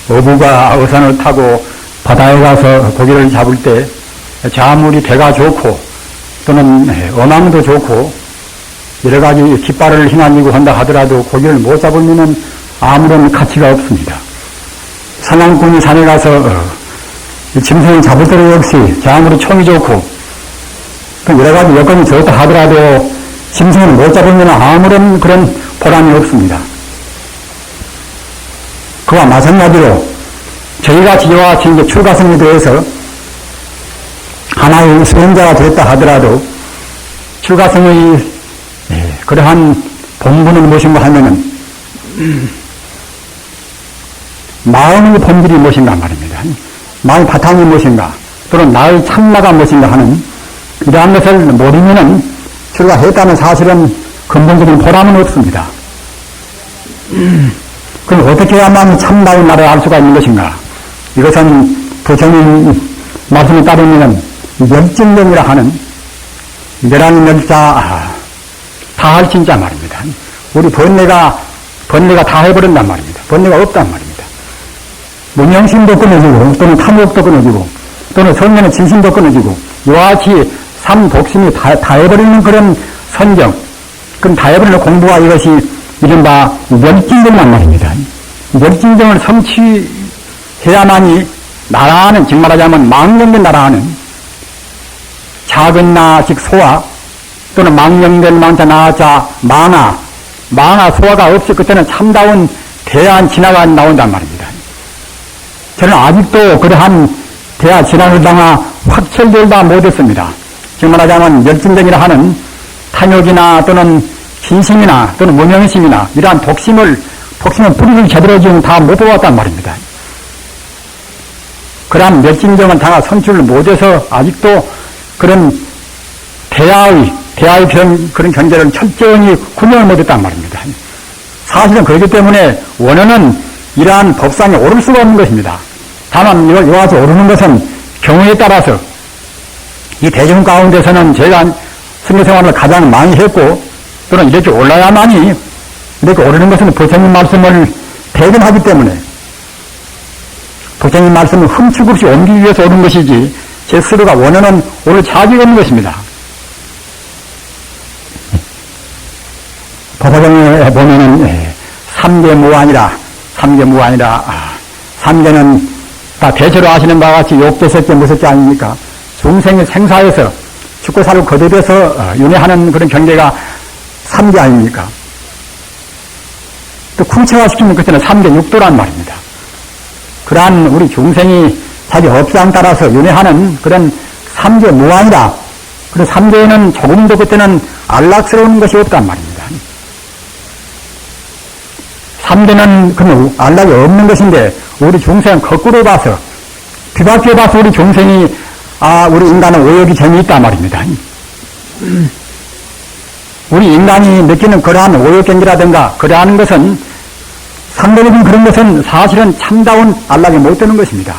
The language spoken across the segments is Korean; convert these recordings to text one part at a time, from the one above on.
어부가 어선을 타고 바다에 가서 고기를 잡을 때 자물이 배가 좋고 또는 어망도 좋고 여러 가지 깃발을 휘날리고 한다 하더라도 고기를 못 잡으면 아무런 가치가 없습니다. 사냥꾼이 산에 가서 짐승을 잡을 때도 역시 자물이 총이 좋고 여러 가지 여건이 좋다 하더라도 짐승을 못 잡으면 아무런 그런 보람이 없습니다. 그와 마찬가지로 저희가 지와 지금 출가성에 대해서 하나의 수행자가 됐다 하더라도 출가성의 그러한 본분은 무엇인가 하면은 마음의 본질이 무엇인가 말입니다. 마음의 바탕이 무엇인가 또는 나의 참나가 무엇인가 하는 이러한 것을 모르면은 출가했다는 사실은 근본적인 보람은 없습니다. 그럼 어떻게 해야만 참나의 나를 알 수가 있는 것인가? 이것은 부처님 말씀에 따르면 멸진경이라 하는 멸한 멸자 다할 진짜 말입니다. 우리 번뇌가 다 해버린단 말입니다. 번뇌가 없단 말입니다. 무명심도 끊어지고 또는 탐욕도 끊어지고 또는 성면의 진심도 끊어지고 이와 같이 삼독심이 다 해버리는 그런 선정 그럼 다 해버리는 공부가 이것이 이른바 멸진경이란 말입니다. 멸진경을 성취해야만이 나라하는 즉 말하자면 망령된 나라하는 작은 나 즉 소화 또는 망령된 망자 나자 망아 소화가 없이 그때는 참다운 대한 진화가 나온단 말입니다. 저는 아직도 그러한 대한 진화를 당하 확철들다 못했습니다. 즉 말하자면 멸진경이라 하는 탐욕이나 또는 진심이나 또는 무명심이나 이러한 독심을 뿌리를 제대로 지금 다 못 뽑았단 말입니다. 그러한 멸진경은 다 선출을 못해서 아직도 그런 대하의 그런 경제를 철저히 구명을 못했단 말입니다. 사실은 그렇기 때문에 원어는 이러한 법상에 오를 수가 없는 것입니다. 다만 이와 같이 오르는 것은 경우에 따라서 이 대중 가운데서는 제가 승려생활을 가장 많이 했고 또는 이렇게 올라야만이 이렇게 오르는 것은 부처님 말씀을 대변하기 때문에 부처님 말씀을 흠축 없이 옮기기 위해서 오른 것이지 제 스스로가 원하는 오를 자격이 없는 것입니다. 법화경에 보면은 삼계무안이라 삼계는 다 대체로 아시는 바와 같이 욕제, 색제, 무색제 아닙니까? 중생의 생사에서 죽고살을 거듭해서 윤회하는 그런 경계가 삼계 아닙니까? 또 구체화시키는 그때는 삼계 육도란 말입니다. 그러한 우리 중생이 자기 업상 따라서 윤회하는 그런 삼계 무안이라 그런 삼계에는 조금도 그때는 안락스러운 것이 없단 말입니다. 삼계는 그런 안락이 없는 것인데 우리 중생은 거꾸로 봐서 뒤바뀌어 봐서 우리 중생이 우리 인간은 오욕이 재미있단 말입니다. 우리 인간이 느끼는 그러한 오욕경기라든가 그러한 것은 상대적인 그런 것은 사실은 참다운 안락이 못 되는 것입니다.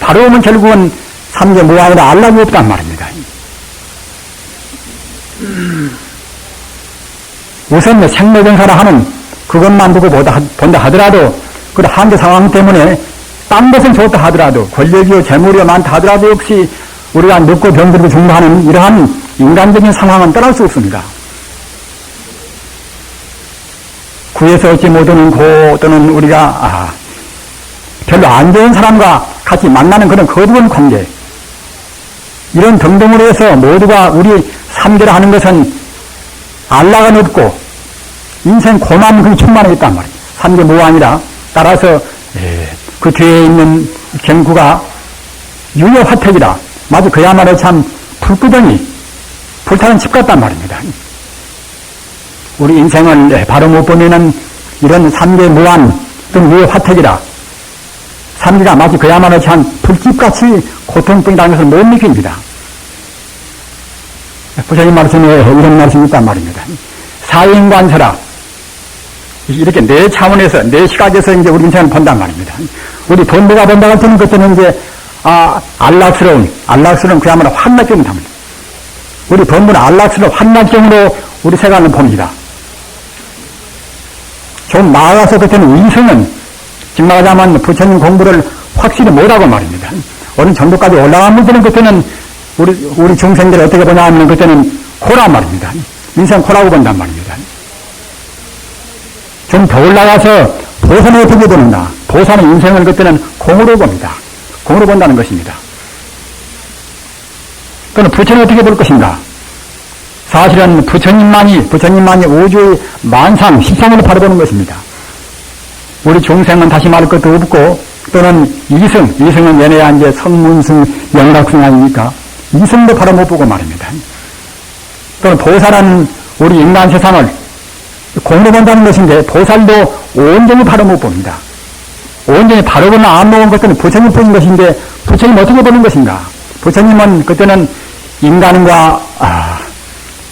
바로 오면 결국은 삼계 무아이라 안락이 없단 말입니다. 우선 생로병사라 하는 그것만 두고 본다 하더라도 그 한계 상황 때문에 딴 것은 좋다 하더라도 권력이요 재물이요 많다 하더라도 역시 우리가 늙고 병들고 죽는 이러한 인간적인 상황은 떠날 수 없습니다. 구에서 얻지 못하는 고 또는 우리가 별로 안 좋은 사람과 같이 만나는 그런 거두은 관계 이런 등등으로 해서 모두가 우리 삼계라 하는 것은 안락은 없고 인생 고난이 충만해 있단 말이에요. 삼계 무아니라 따라서 그 뒤에 있는 경구가 유효화택이라 마치 그야말로 참 불구덩이 불타는 집 같단 말입니다. 우리 인생을 바로 못 보내는 이런 삼계 무한 또는 유효화택이라 삼계가 마치 그야말로 참 불집같이 고통뿐이라는 것을 못 느낍니다. 부처님 말씀에 이런 말씀이 있단 말입니다. 사인관서라 이렇게 네 차원에서 네 시각에서 이제 우리 인생을 본단 말입니다. 우리 본부가 본다 할 때는 그때는 이제 안락스러운 그야말로 환락경을 답니다. 우리 본부는 안락스러운 환락경으로 우리 세간을 봅니다. 좀 나아가서 그때는 위성은 즉 말하자면 부처님 공부를 확실히 못하고 말입니다. 어느 정도까지 올라가면 되는 그때는 우리 중생들을 어떻게 보냐 하면 그때는 코란 말입니다. 인생 코라고 본단 말입니다. 좀 더 올라가서 보산을 어떻게 보는가? 보산의 인생을 그때는 공으로 봅니다. 공으로 본다는 것입니다. 그럼 부처는 어떻게 볼 것인가? 사실은 부처님만이 우주의 만상, 십상으로 바라보는 것입니다. 우리 중생은 다시 말할 것도 없고, 또는 이승은 얘네야 이제 성문승, 영락승 아닙니까? 이승도 바로 못 보고 말입니다. 또는 보살은 우리 인간 세상을 공으로 본다는 것인데, 보살도 온전히 바로 못 봅니다. 온전히 바로 보나 안 보는 것들은 부처님 보는 것인데, 부처님 어떻게 보는 것인가? 부처님은 그때는 인간과,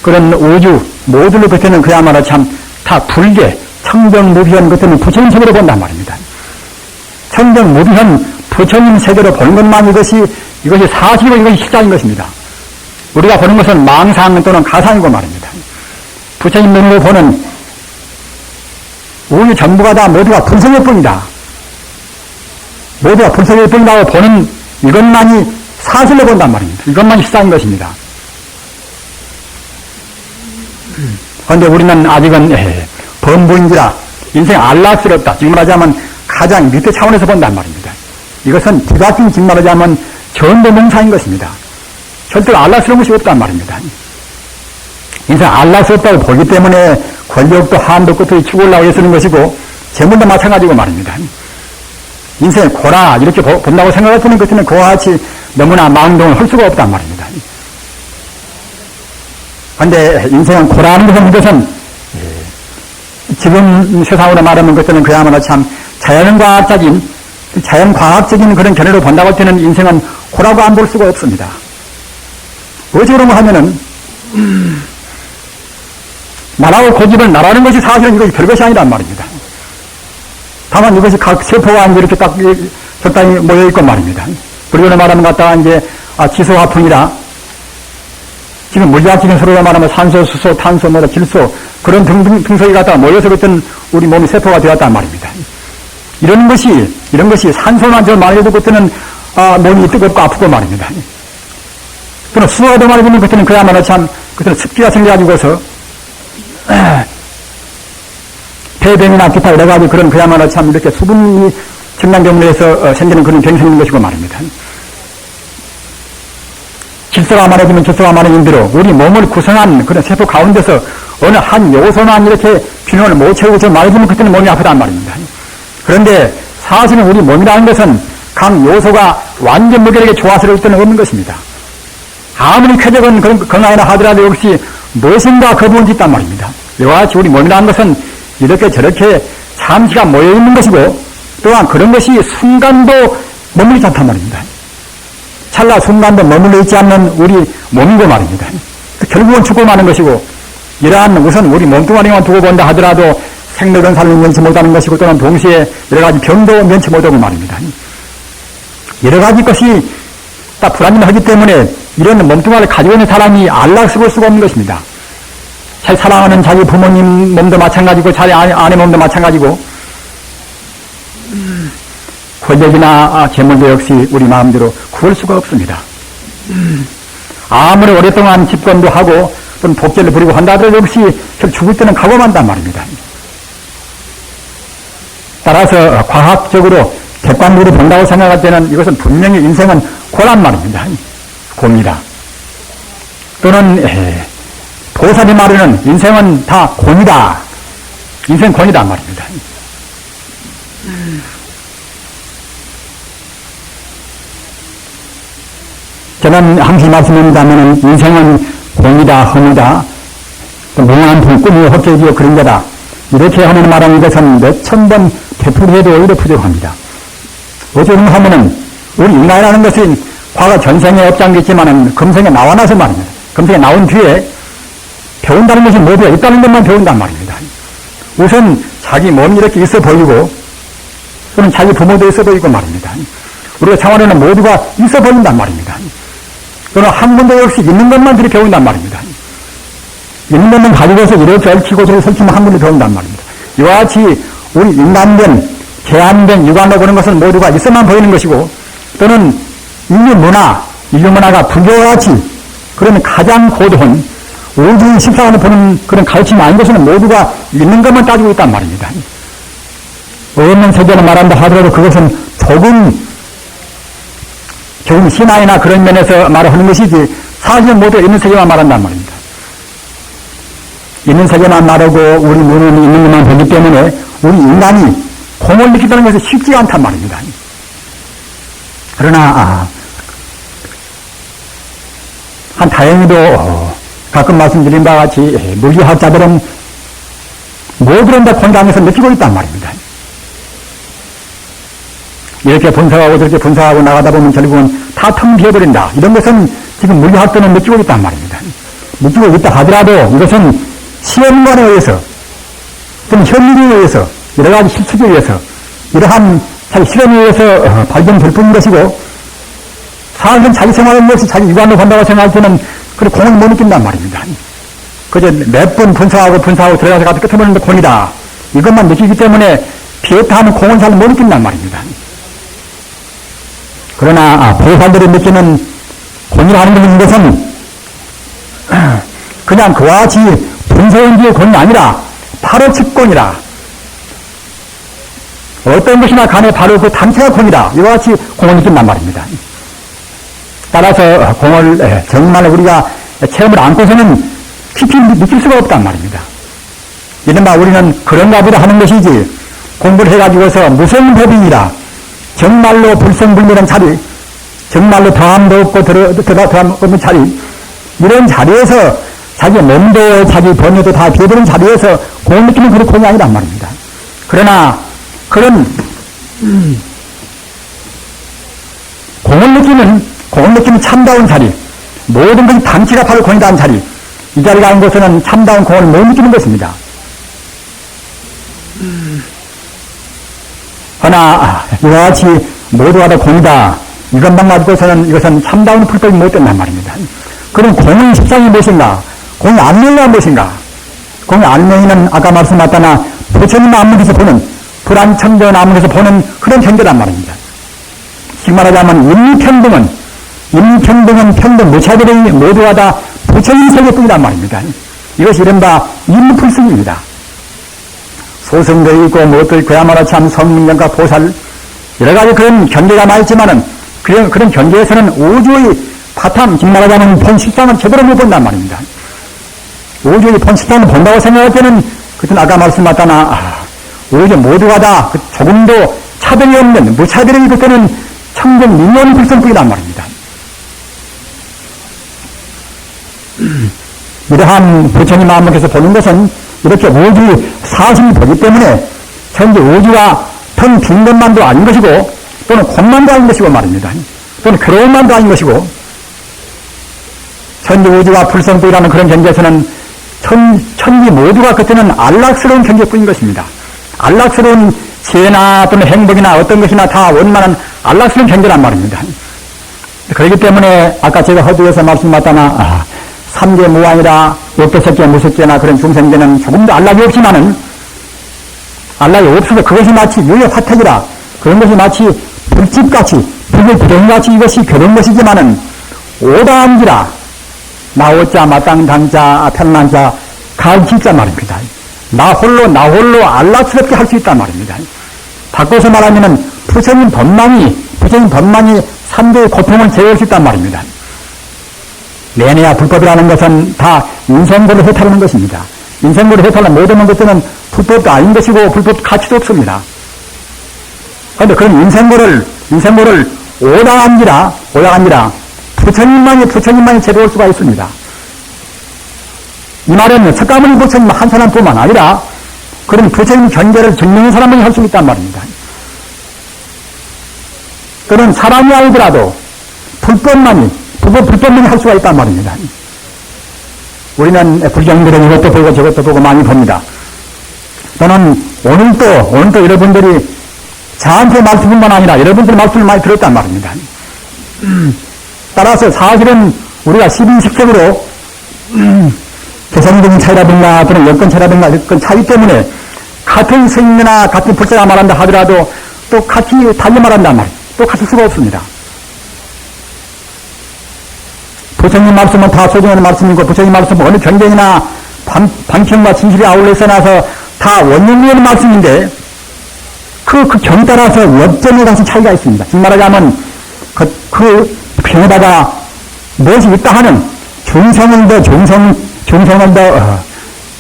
그런 우주, 모두를 그때는 그야말로 참 다 불계, 청정무비현 그때는 부처님 세계로 본단 말입니다. 청정무비현 부처님 세계로 보는 것만 이것이 사실이고 이것이 실장인 것입니다. 우리가 보는 것은 망상 또는 가상이고 말입니다. 부처님 눈으로 보는 우주 전부가 다 모두가 불성일 뿐이다. 모두가 불성일 뿐이라고 보는 이것만이 사실로 본단 말입니다. 이것만이 실장인 것입니다. 그런데 우리는 아직은 범부인지라 인생 안락스럽다. 지금 말하자면 가장 밑에 차원에서 본단 말입니다. 이것은 기각적인 지금 말하자면 전도명사인 것입니다. 절대로 안락스러운 것이 없단 말입니다. 인생 안락스럽다고 보기 때문에 권력도 한도 끝으로 치고 올라오게 쓰는 것이고 재물도 마찬가지고 말입니다. 인생의 고라 이렇게 본다고 생각했으면 그때는 그와 같이 너무나 망동을 할 수가 없단 말입니다. 그런데 인생은 고라는 것은 지금 세상으로 말하면 그때는 그야말로 참 자연과학적인 그런 견해로 본다고 할 때는 인생은 고라고 안 볼 수가 없습니다. 어찌 그런가 하면은 나라고 고집을 나라는 것이 사실은 이것이 별것이 아니란 말입니다. 다만 이것이 각 세포가 이렇게 딱 적당히 모여있고 말입니다. 그리고 말하면 갖다가 이제 지소화풍이라 지금 물리학적인 서로가 말하면 산소, 수소, 탄소, 질소 그런 등석이 갖다가 모여서 그때는 우리 몸이 세포가 되었단 말입니다. 이런 것이 산소만 저 많이 해도 그때는 몸이 뜨겁고 아프고 말입니다. 그러나 수소가 더 많이 되면 그때는 그야말로 참 그때는 습기가 생겨가지고서 폐병이나 기타 여러 가지 그런 그야말로 참 이렇게 수분이 청량경로에서 생기는 그런 병이 생기는 것이고 말입니다. 질소가 많아지면 질소가 많아진 대로 우리 몸을 구성한 그런 세포 가운데서 어느 한 요소만 이렇게 균형을 못 채우고 좀 많아지면 그때는 몸이 아프단 말입니다. 그런데 사실은 우리 몸이라는 것은 각 요소가 완전 무결하게 조화스러울 때는 없는 것입니다. 아무리 쾌적은 건강이나 하더라도 역시 무엇인가 거부원이 있단 말입니다. 이와 같이 우리 몸이라는 것은 이렇게 저렇게 잠시가 모여있는 것이고 또한 그런 것이 순간도 머물지 않단 말입니다. 찰나 순간도 머물러 있지 않는 우리 몸이고 말입니다. 결국은 죽고 마는 것이고 이러한 우선 우리 몸뚱아리만 두고 본다 하더라도 생명은 삶을 면치 못하는 것이고 또는 동시에 여러 가지 병도 면치 못하고 말입니다. 여러 가지 것이 다 불안정하기 때문에 이런 몸뚱아리를 가지고 있는 사람이 안락스러울 수가 없는 것입니다. 잘 사랑하는 자기 부모님 몸도 마찬가지고 자기 아내 몸도 마찬가지고 권력이나 재물도 역시 우리 마음대로 구할 수가 없습니다. 아무리 오랫동안 집권도 하고 또는 복제를 부리고 한다 하더라도 역시 죽을 때는 각오만단 말입니다. 따라서 과학적으로 객관적으로 본다고 생각할 때는 이것은 분명히 인생은 고란 말입니다. 고입니다. 또는 보살이 말하는 인생은 다 곤이다. 인생 곤이다 말입니다. 저는 항상 말씀드린다면 인생은 곤이다, 험이다, 몽한 품, 꿈이 헛되지요 그런 거다. 이렇게 하는 말하는 것은 몇천 번 되풀이해도 오히려 부족합니다. 어쩌면 하면은 우리 인간이라는 것은 과거 전생에 업장겠지만은 금생에 나와 나서 말입니다. 금생에 나온 뒤에 배운다는 것이 모두 있다는 것만 배운단 말입니다. 우선 자기 몸이 이렇게 있어 보이고 또는 자기 부모도 있어 보이고 말입니다. 우리가 장원에는 모두가 있어 보인단 말입니다. 또는 한 분도 역시 있는 것만 들이 배운단 말입니다. 있는 것만 가지고서 이렇게 얽히고 저렇게 설치면 한 분도 배운단 말입니다. 이와 같이 우리 인간된 제한된 육안으로 보는 것은 모두가 있어만 보이는 것이고, 또는 인류 문화가 불교와 같이 그런 가장 고도한 우주의 실상으로 보는 그런 가르침이 아닌 것은 모두가 있는 것만 따지고 있단 말입니다. 없는 세계를 말한다 하더라도 그것은 조금 신화이나 그런 면에서 말하는 것이지, 사실은 모두 있는 세계만 말한단 말입니다. 있는 세계만 말하고 우리 문은 있는 것만 보기 때문에 우리 인간이 공을 느끼다는 것이 쉽지가 않단 말입니다. 그러나 한 다행히도 가끔 말씀드린 바와 같이 물리학자들은 모두는 다 공장에서 느끼고 있단 말입니다. 이렇게 분석하고 저렇게 분석하고 나가다 보면 결국은 다 텅 비어버린다. 이런 것은 지금 물리학자는 느끼고 있단 말입니다. 느끼고 있다 하더라도 이것은 시험관에 의해서, 좀 현실에 의해서, 여러 가지 실수에 의해서, 이러한 자기 실험에 의해서 발견될 뿐인 것이고, 사실은 자기 생활을 위해서 자기 육안으로 본다고 생각할 때는 그런 공을 못 느낀단 말입니다. 그저 몇 번 분석하고 들어가서 가서 끝에 보는데 공이다. 이것만 느끼기 때문에 비었다 하는 공은 잘 못 느낀단 말입니다. 그러나 보살들이 느끼는 공이라는 것은 그냥 그와 같이 분석인지의 공이 아니라 바로 측공이라, 어떤 것이나 간에 바로 그 단체가 공이다. 이와 같이 공을 느낀단 말입니다. 따라서 공을 정말 우리가 체험을 안고서는 깊이 느낄 수가 없단 말입니다. 이른바 우리는 그런가 보다 하는 것이지, 공부를 해가지고서 무성법인이라, 정말로 불성불멸한 자리, 정말로 더함도 없고 더함 없는 자리, 이런 자리에서 자기 몸도 자기 번뇌도 다 비어버린 자리에서 공을 느끼는 그런 공이 아니란 말입니다. 그러나 그런 공을 느끼는 참다운 자리, 모든 것이 단체가 바로 공이다 하는 자리, 이 자리가 아닌 것은 참다운 공을 못 느끼는 것입니다. 그러나 이와 같이 모두가 다 공이다, 이것만 가지고서는 이것은 참다운 풀법이 못 된단 말입니다. 그럼 공의 실상이 무엇인가? 공의 안명이가 무엇인가? 공의 안명이는 아까 말씀하셨다나 부처님 안목에서 보는, 불안청전 안목에서 보는 그런 현재란 말입니다. 즉 말하자면 인평등은 평등 무차별이 모두가 다 부처님 세계뿐이란 말입니다. 이것이 이른바 인무풀승입니다. 소승도 있고 무엇도 그야말로 참 성민경과 보살, 여러 가지 그런 경계가 많이 있지만은 그런 경계에서는 우주의 바탕, 즉 말하자면 본실상을 제대로 못 본단 말입니다. 우주의 본실상을 본다고 생각할 때는 그때는 아까 말씀하셨다나 우주 모두가 다 조금도 차별이 없는 무차별이 그때는 청정 민원이 불성뿐이란 말입니다. 이러한 부처님 마음에서 보는 것은 이렇게 우주의 사실을 보기 때문에 현재 우주가 텅 빈 것만도 아닌 것이고, 또는 공만도 아닌 것이고 말입니다. 또는 괴로움만도 아닌 것이고, 현재 우주가 불성뿐이라는 그런 경계에서는 천지 모두가 그때는 안락스러운 경계뿐인 것입니다. 안락스러운 재나 또는 행복이나 어떤 것이나 다 원만한 안락스러운 경계란 말입니다. 그렇기 때문에 아까 제가 허두에서 말씀하셨다나 삼계 무한이라 욕도석계 무색계나 그런 중생계는 조금도 안락이 없지만은, 안락이 없어서 그것이 마치 유의 화택이라, 그런 것이 마치 불집같이 불의 부동같이 이것이 괴로운 것이지만은 오다함지라, 나오자 마땅당자 편난자 가르치자 말입니다. 나 홀로 안락스럽게 할 수 있단 말입니다. 바꿔서 말하면은 부처님 법만이 삼대의 고통을 제어할 수 있단 말입니다. 내내야 불법이라는 것은 다 인생고를 해탈하는 것입니다. 인생고를 해탈하는 모든 것들은 불법도 아닌 것이고 불법 가치도 없습니다. 그런데 그런 인생고를 오당한지라 부처님만이 제도할 수가 있습니다. 이 말은 석가모니 부처님 한 사람뿐만 아니라 그런 부처님 경계를 증명한 사람만이 할 수 있단 말입니다. 그런 사람이 아니더라도 불법만이 할 수가 있단 말입니다. 우리는 불경들은 이것도 보고 저것도 보고 많이 봅니다. 저는 오늘도 여러분들이 저한테 말씀뿐만 아니라 여러분들 말씀을 많이 들었단 말입니다. 따라서 사실은 우리가 12색적으로 개성적인 차이라든가 또는 여건 차이라든가 여건 차이 때문에 같은 스님이나 같은 불자가 말한다 하더라도 또 같이 달리 말한단 말이에요. 또 같을 수가 없습니다. 부처님 말씀은 다 소중한 말씀이고 부처님 말씀은 어느 경전이나 방편과 진실이 아울러서 나서 다 원념이라는 말씀인데 그 경 따라서 역전에 가서 차이가 있습니다. 즉 말하자면 그 경에다가 무엇이 있다 하는 중성을 더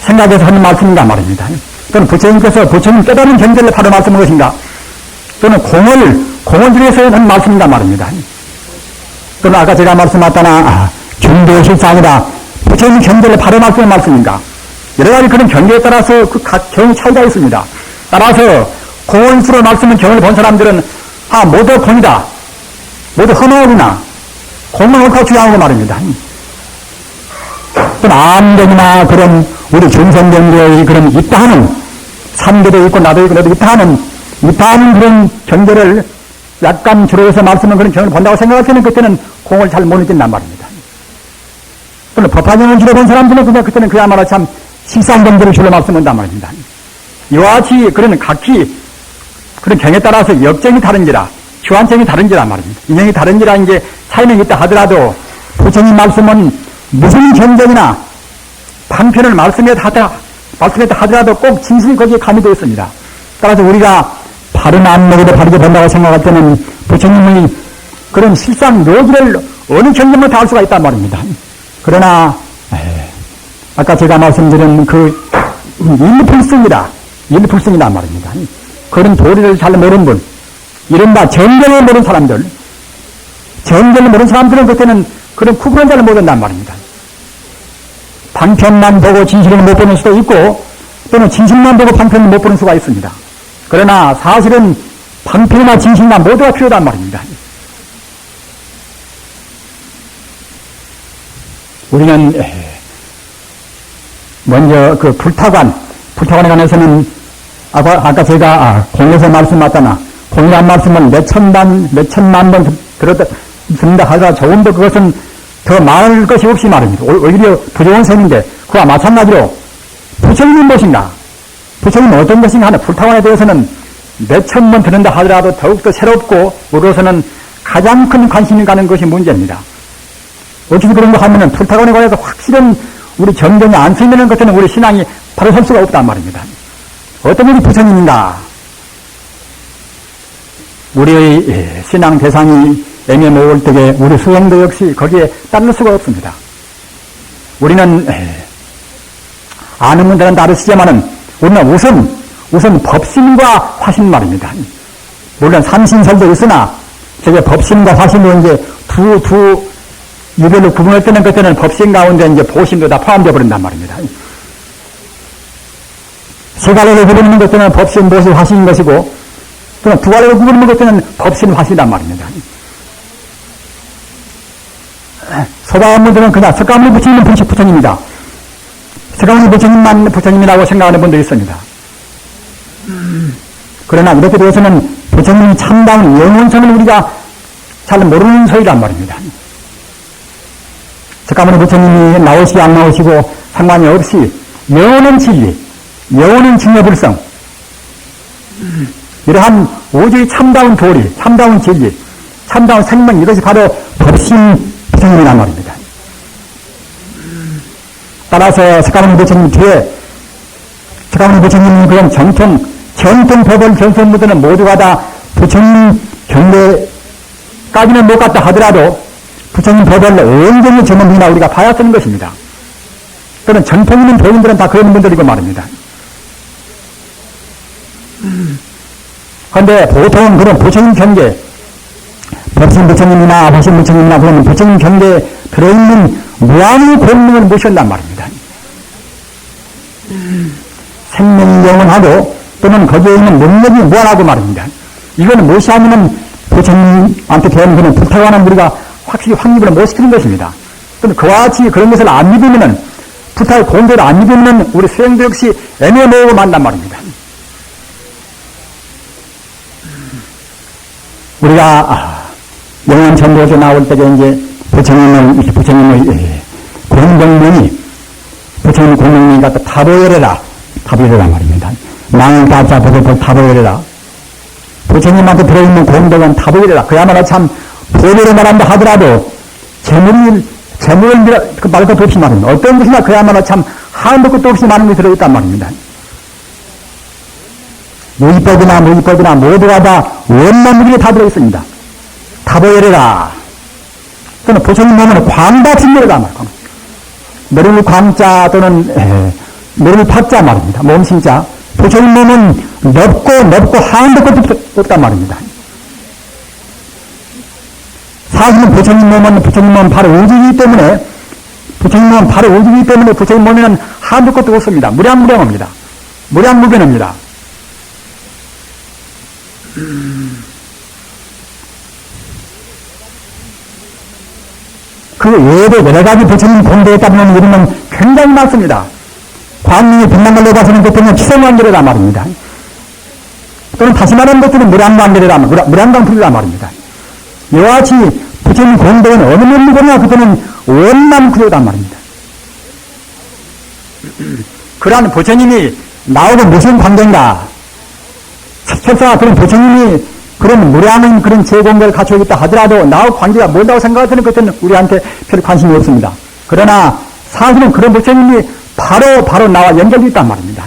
생각해서 하는 말씀인가 말입니다. 또는 부처님께서 부처님 깨달은 경전을 바로 말씀한 것인가 또는 공을 중에서 하는 말씀인가 말입니다. 또는 아까 제가 말씀하셨다나 중도의 실상이다. 부처님 경전을 바로 말씀한 말씀인가. 여러 가지 그런 경계에 따라서 그 각 경의 차이가 있습니다. 따라서 공원수로 말씀은 경을 본 사람들은 모두 공이다. 모두 험하구나. 공은 옳다고 주장하고 말입니다. 또는 암경이나 그런 우리 중성경계의 그런 있다 하는 삼계도 있고 나도 있고 너도 있다 하는 그런 경계를 약간 주로해서 말씀은 그런 경을 본다고 생각할 때는 그때는 공을 잘 못 느낀단 말입니다. 또는 법화경을 주로 본 사람들은 그때는 그야말로 참 식상경계를 주로 말씀한단 말입니다. 이와 같이 그런 각기 그런 경에 따라서 역정이 다른지라 주안점이 다른지라 말입니다. 인형이 다른지라 이제 차이는 있다 하더라도 부처님 말씀은 무슨 경전이나 방편을 말씀했다 하더라도 꼭 진실이 거기에 가미되어 있습니다. 따라서 우리가 바른 안목으로 바르게 본다고 생각할 때는 부처님의 그런 실상 묘기를 어느 경전만 다 알 수가 있단 말입니다. 그러나 아까 제가 말씀드린 그 일불승이란 말입니다. 그런 도리를 잘 모르는 분, 이른바 정견을 모르는 사람들은 그때는 그런 구분을 잘 못한단 말입니다. 방편만 보고 진실을 못 보는 수도 있고 또는 진실만 보고 방편을 못 보는 수가 있습니다. 그러나 사실은 방편이나 진실이나 모두가 필요하단 말입니다. 우리는 먼저 그 불타관에 관해서는 아까 제가 공에서 말씀하셨다나 공이란 말씀은 몇천만 번 듣는다 하더라도 조금 더 그것은 더 말할 것이 없이 말입니다. 오히려 부족한 셈인데 그와 마찬가지로 부처님은 무엇인가? 부처님은 어떤 것인가 하는 불타관에 대해서는 몇천 번 듣는다 하더라도 더욱더 새롭고 우리로서는 가장 큰 관심이 가는 것이 문제입니다. 어찌 그런 거 하면은 불타관에 관해서 확실한 우리 정견이 안 쓰이는 것에는 우리 신앙이 바로 설 수가 없단 말입니다. 어떤 분이 부처님인가? 우리의 신앙 대상이 애매모호할 때에 우리 수행도 역시 거기에 따를 수가 없습니다. 우리는 아는 분들은 다르시지만은 우리는 우선 법신과 화신 말입니다. 물론 삼신설도 있으나 저게 법신과 화신도 이제 두 유별로 구분할 때는 그때는 법신 가운데 이제 보신도 다 포함되어 버린단 말입니다. 세 갈래로 구분하는 것들은 법신, 보신, 화신인 것이고 또는 두 갈래로 구분하는 것들은 법신, 화신이란 말입니다. 소다원분들은 그냥 석가모니 부처님은 부처님이다. 석가모니 부처님만 부처님이라고 생각하는 분도 있습니다. 그러나 이렇게 되어서는 부처님이 참다운 영원성을 우리가 잘 모르는 소리란 말입니다. 석가모니 부처님이 나오시고 안 나오시고 상관이 없이 영원한 진리, 영원한 진여불성, 이러한 오직의 참다운 도리, 참다운 진리, 참다운 생명, 이것이 바로 법신 부처님이란 말입니다. 따라서 석가모니 부처님 뒤에 석가모니 부처님은 그런 정통 법을 전설무들은 모두가 다 부처님 경계까지는 못 갔다 하더라도 부처님 법을 온전히 전문이나 우리가 봐야 쓰는 것입니다. 또는 전통 있는 도인들은 다 그런 분들이고 말입니다. 그런데 보통 그런 부처님 경계, 법신 부처님이나 화신 부처님이나 그런 부처님 경계에 들어있는 무한의 권능을 모셨단 말입니다. 생명이 영원하고 또는 거기에 있는 능력이 무한하고 말입니다. 이거는 무시하면은 부처님한테 배운 그런 불타관한 우리가 확실히 확립을 못 시키는 것입니다. 또는 그와 같이 그런 것을 안 믿으면은 불타의 공대를 안 믿으면은 우리 수행도 역시 애매모호고 만단 말입니다. 우리가 영원 전도에 나올 때에 이제 부처님의 공명문이 부처님 공명문이 갖다 답을 열어라 말입니다. 망을 다자 보고 타버리라. 부처님한테 들어있는 공덕은 타버리라. 그야말로 참 보배로 말한다 하더라도 재물을 말 것도 없이 말입니다. 어떤 것이나 그야말로 참 한도 끝도 없이 많은 것이 들어있단 말입니다. 무의법이나 모두가 다 원만무기에 다 들어있습니다. 타버리라. 또는 부처님 보면 광다진멸이다 말입니다. 너를 광자 또는 너를 팍자 말입니다. 몸신자. 부처님 몸은 넓고 한도 끝도 없단 말입니다. 사실은 부처님 몸은 바로 우주이기 때문에 부처님 몸에는 한도 끝도 없습니다. 무량무량합니다. 무량무변합니다. 그 외에도 여러 가지 부처님 공대에 따르는 이름은 굉장히 많습니다. 광명이 빛난 걸로 봐서는 그때는 치성관계래라 말입니다. 또는 다시 말하는 것들은 무량광풀이라 말입니다. 이와 같이 부처님 공대는 어느 면이거나 그때는 원만구조단 말입니다. 그러한 부처님이 나오고 무슨 관계인가? 설사 그런 부처님이 그런 무량한 그런 제공을 갖추고 있다 하더라도 나하고 관계가 멀다고 생각하는 것은 우리한테 별 관심이 없습니다. 그러나 사실은 그런 부처님이 바로 나와 연결되어 있단 말입니다.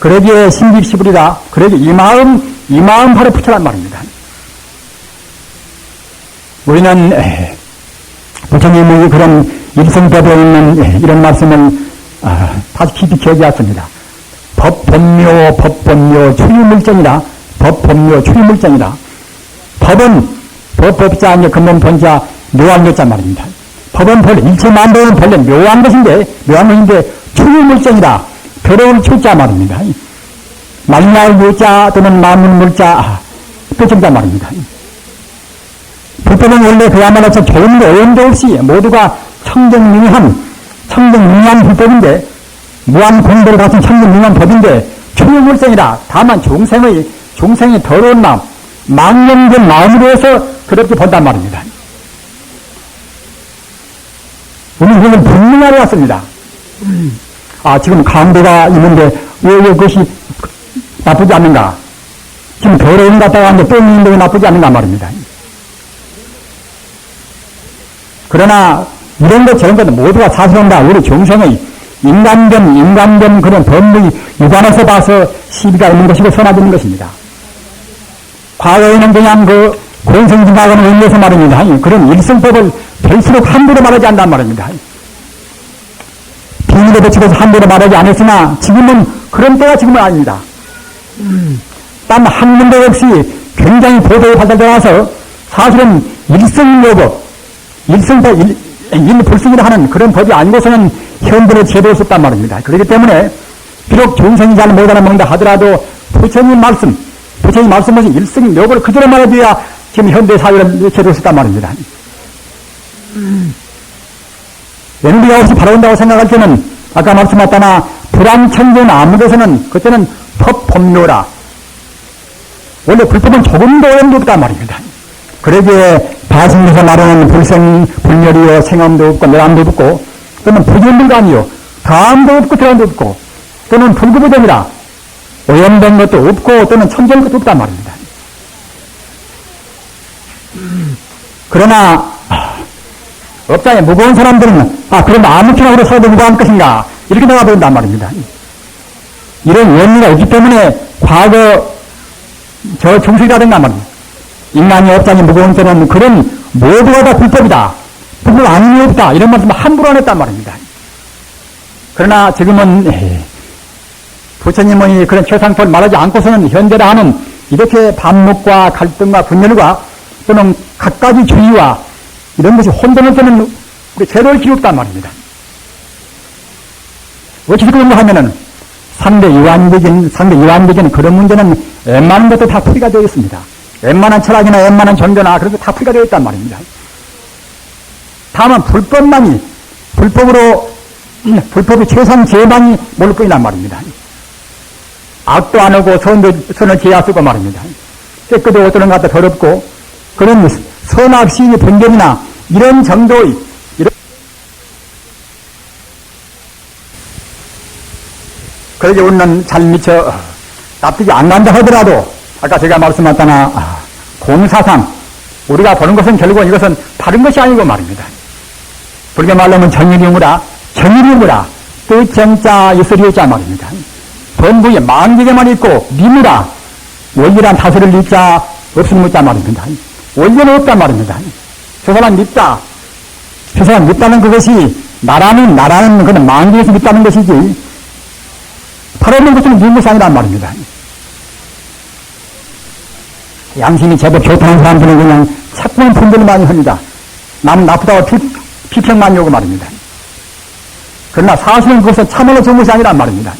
그러기에 신집시불이다. 그러기에 이 마음 바로 부처란 말입니다. 우리는 부처님의 그런 일성법에 있는 이런 말씀을 다시 깊이 기억해왔습니다. 법본묘 추유물정이라. 법본묘 추유물정이라. 법은 법자 이제 근본본자 묘한 것자 말입니다. 법은 본래 일체 만법은 본래 묘한 것인데 추유물정이라. 괴로울 추자 말입니다. 만날 유자 또는 만물물자 표정자 말입니다. 불법은 원래 그야말로 조금도 오염도 없이 모두가 청정명한 불법인데 무한 공도를 갖춘 청정명한 법인데 추유물정이라. 다만 종생의 더러운 마음, 망령된 마음으로 해서 그렇게 본단 말입니다. 우리는 그걸 분명하게 왔습니다. 지금 강도가 있는데 왜 그것이 나쁘지 않는가? 지금 더러운 것 같다가 하는데 똥이 있는데 왜 나쁘지 않는가 말입니다. 그러나 이런 것 저런 것은 모두가 사실은 다 우리 종생의 인간견 그런 법의 유관에서 봐서 시비가 있는 것이고 선화되는 것입니다. 과거에는 그냥 그 공생진학원을 의미해서 말입니다. 그런 일성법을 될수록 함부로 말하지 않단 말입니다. 비밀에 붙이고서 함부로 말하지 않았으나 지금은 그런 때가 지금은 아닙니다. 딴 한 문제 없이 굉장히 보도에 발달되어서 사실은 일성요법, 일불승이라 하는 그런 법이 아니고서는 현대를 제도할 수 없단 말입니다. 그렇기 때문에 비록 종생이 잘 못 알아먹는다 하더라도 부처님 말씀은 일성요법을 그대로 말해줘야 지금 현대 사회를 제도할 수 있단 말입니다. 연비가 없이 바라온다고 생각할 때는 아까 말씀하셨다나 불안천전 아무데서는 그때는 법법묘라. 원래 불법은 조금도 오염도 없단 말입니다. 그러기에 다승에서 말하는 불멸이요 생엄도 없고 내람도 없고 또는 부전불감이요 가함도 없고 대함도 없고 또는 불구부전이라 오염된 것도 없고 또는 천전 것도 없단 말입니다. 그러나 업장에 무거운 사람들은 그럼 아무렇게나 우리 서도 무거운 것인가 이렇게 나와버린단 말입니다. 이런 원리가 있기 때문에 과거 저 중식이라든가 말입니다. 인간의 업장이 무거운 때는 그런 모두가 다 불법이다. 불법 아님이 없다. 이런 말씀을 함부로 안 했단 말입니다. 그러나 지금은 부처님은 그런 최상법을 말하지 않고서는 현대라 하는 이렇게 반목과 갈등과 분열과 또는 각가지 주의와 이런 것이 혼돈을 때는 우리 제도를 기울였단 말입니다. 어찌서 그런가 하면은 상대 이완적인 그런 문제는 웬만한 것도 다 풀이가 되어 있습니다. 웬만한 철학이나 웬만한 종교나 그런 거 다 풀이가 되어 있단 말입니다. 다만 불법이 최소한 제방이 모를 뿐이란 말입니다. 악도 안 하고 선을 제야 쓰고 말입니다. 깨끗하고 어떤 것 같다 더럽고 그런 선악 시인의 분별이나 이런 정도의 그렇게 우리는 잘 미처 납득이 안 간다 하더라도 아까 제가 말씀하셨잖아. 공사상 우리가 보는 것은 결국은 이것은 바른 것이 아니고 말입니다. 불교 말로 하면 정일이무라 정일이무라 뜻정자 있으리자 말입니다. 본부에 만기제만 있고 미무라 원리란 다스릴 리자 없음 무자 말입니다. 원리는 없단 말입니다. 저 사람 믿다. 저 사람 믿다는 그것이 나라는 그런 만기에서 믿다는 것이지 팔아오는 것은 믿는 아니란 말입니다. 양심이 제법 좋다는 사람들은 그냥 착고한 분들을 많이 합니다. 남 나쁘다고 비평만 요구 말입니다. 그러나 사실은 그것은 참으로 좋은 것이 아니란 말입니다.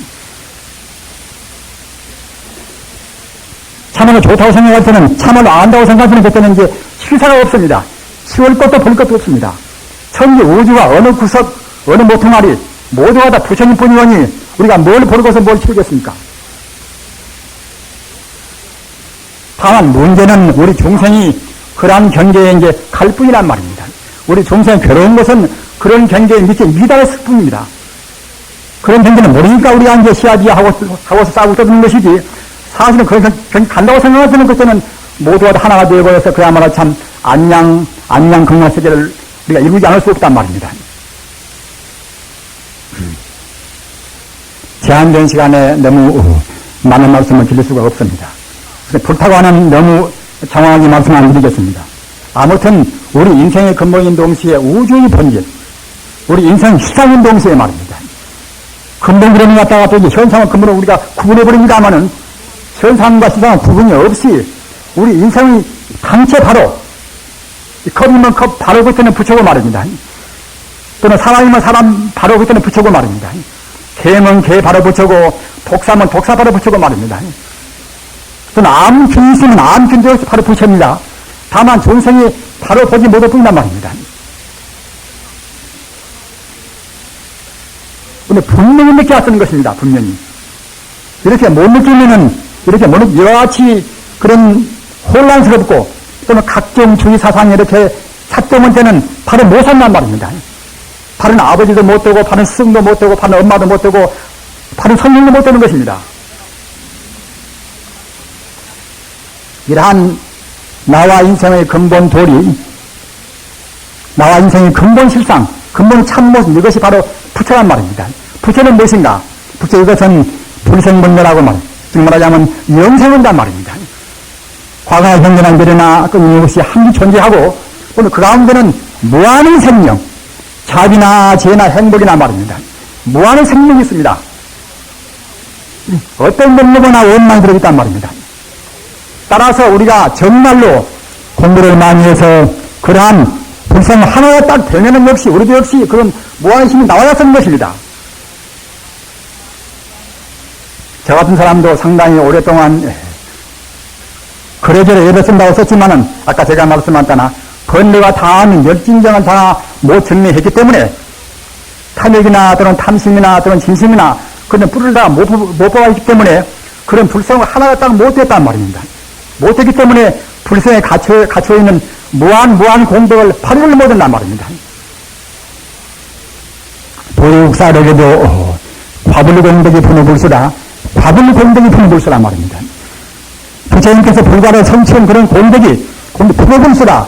참으로 좋다고 생각할 때는 참으로 안다고 생각하는 그때는 이제 실사가 없습니다. 치울 것도 볼 것도 없습니다. 천지 우주가 어느 구석 어느 모퉁아리 모두가 다 부처님 뿐이오니 우리가 뭘 볼 것을 뭘 치우겠습니까? 다만 문제는 우리 중생이 그러한 경계에 이제 갈 뿐이란 말입니다. 우리 중생이 괴로운 것은 그런 경계에 밑에 미달했을 뿐입니다. 그런 경계는 모르니까 우리가 이제 시아지하고서 싸우고 떠드는 것이지 사실은 그런 경계 간다고 생각할 때는 그때는 모두가 다 하나가 되어버려서 그야말로 참 안녕 극락 세계를 우리가 이루지 않을 수 없단 말입니다. 제한된 시간에 너무 많은 말씀을 드릴 수가 없습니다. 그래서 불타고 하는 너무 정확하게 말씀 안 드리겠습니다. 아무튼 우리 인생의 근본인 동시에 우주의 본질, 우리 인생 실상인 동시에 말입니다. 근본 그림을 갖다가 또 이제 현상과 근본을 우리가 구분해버립니다마는 현상과 실상은 구분이 없이 우리 인생의 강체 바로 컵이면 컵 바로 그때는 붙여고 말입니다. 또는 사람이면 사람 바로 그때는 붙여고 말입니다. 개면 개 바로 붙여고 독사면 독사 바로 붙여고 말입니다. 또는 암균이 있으면 암균도 바로 붙입니다. 다만 존생이 바로 보지 못할 뿐이란 말입니다. 근데 분명히 느껴야 쓰는 것입니다. 분명히. 이렇게 못 느끼면은 이렇게 못 느끼 이와 같이 그런 혼란스럽고 또는 각종 주의 사상이 이렇게 삿대면 때는 바로 못 산단 말입니다. 바른 아버지도 못 되고 바른 스승도 못 되고 바른 엄마도 못 되고 바른 성령도 못 되는 것입니다. 이러한 나와 인생의 근본 도리, 나와 인생의 근본 실상, 근본 참모습 이것이 바로 부처란 말입니다. 부처는 무엇인가? 부처 이것은 불생분멸하고 즉 말하자면 영생한단 말입니다. 과거나 현재나 미래나 끊임없이 함께 존재하고 오늘 그 가운데는 무한의 생명, 자비나 죄나 행복이나 말입니다. 무한의 생명이 있습니다. 어떤 면목이나 원망이 들어있단 말입니다. 따라서 우리가 정말로 공부를 많이 해서 그러한 불생 하나가 딱 되면은 역시 우리도 역시 그런 무한의 힘이 나와야 쓰는 것입니다. 저 같은 사람도 상당히 오랫동안 그래저래 예배 쓴다고 썼지만은 아까 제가 말씀하셨잖아. 번뇌가 다하는 열진정을 다 못 정리했기 때문에 탐욕이나 또는 탐심이나 또는 진심이나 그런 뿔을 다 못 뽑아있기 때문에 그런 불성을 하나가 딱 못했단 말입니다. 못했기 때문에 불성에 갇혀있는 무한 공덕을 발휘를 못한단 말입니다. 도리국사력에도 과불공덕이 분호불수라 과불 공덕이 분호불수란 말입니다. 부처님께서 불가를 성취한 그런 공덕이 분호불수라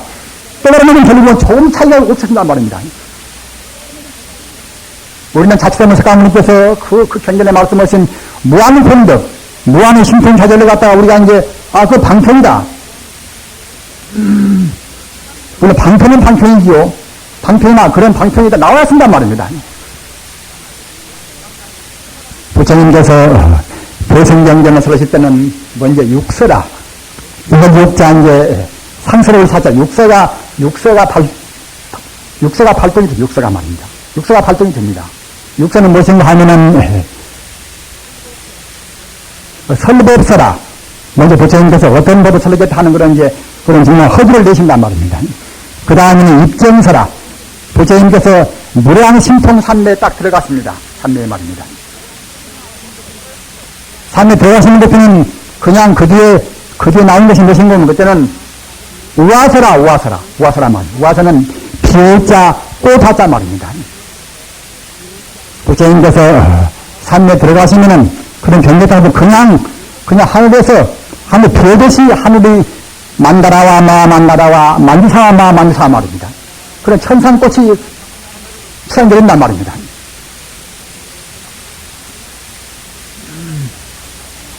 떠나면 결국은 조금 차이가 없어진단 말입니다. 우리는 자칫하면서 가모님께서 그 견전에 말씀하신 무한 공덕, 무한의 신통자절을 갖다가 우리가 이제 그 방편이다. 물론 방편은 방편이지요. 방편이나 그런 방편이다 나와야 쓴단 말입니다. 부처님께서 대성경전을 쓰실 때는 먼저 육서라. 이건 육자 이제 상스러울 사자. 육서가 발동이 돼. 육서가 말입니다. 육서가 발동이 됩니다. 육서는 무엇인가 하면은 설법서라. 먼저 부처님께서 어떤 법을 설계했다 하는 그런 이제 그런 정말 허기를 내신단 말입니다. 그 다음에는 입정서라. 부처님께서 무량 신통 산매에 딱 들어갔습니다. 산매의 말입니다. 산매에 들어가시는 것은 그냥 그 뒤에 나온 것이 무엇인가 하면 그때는 우화서라 말이에요. 우화서는 비자 꽃하자 말입니다. 부처님께서 산에 들어가시면은 그런 경계당도 그냥 하늘에서 하늘 벼듯이 하늘이 만다라와 마 만다라와 만주사와 마 만주사 말입니다. 그런 천상꽃이 피어내린단 말입니다.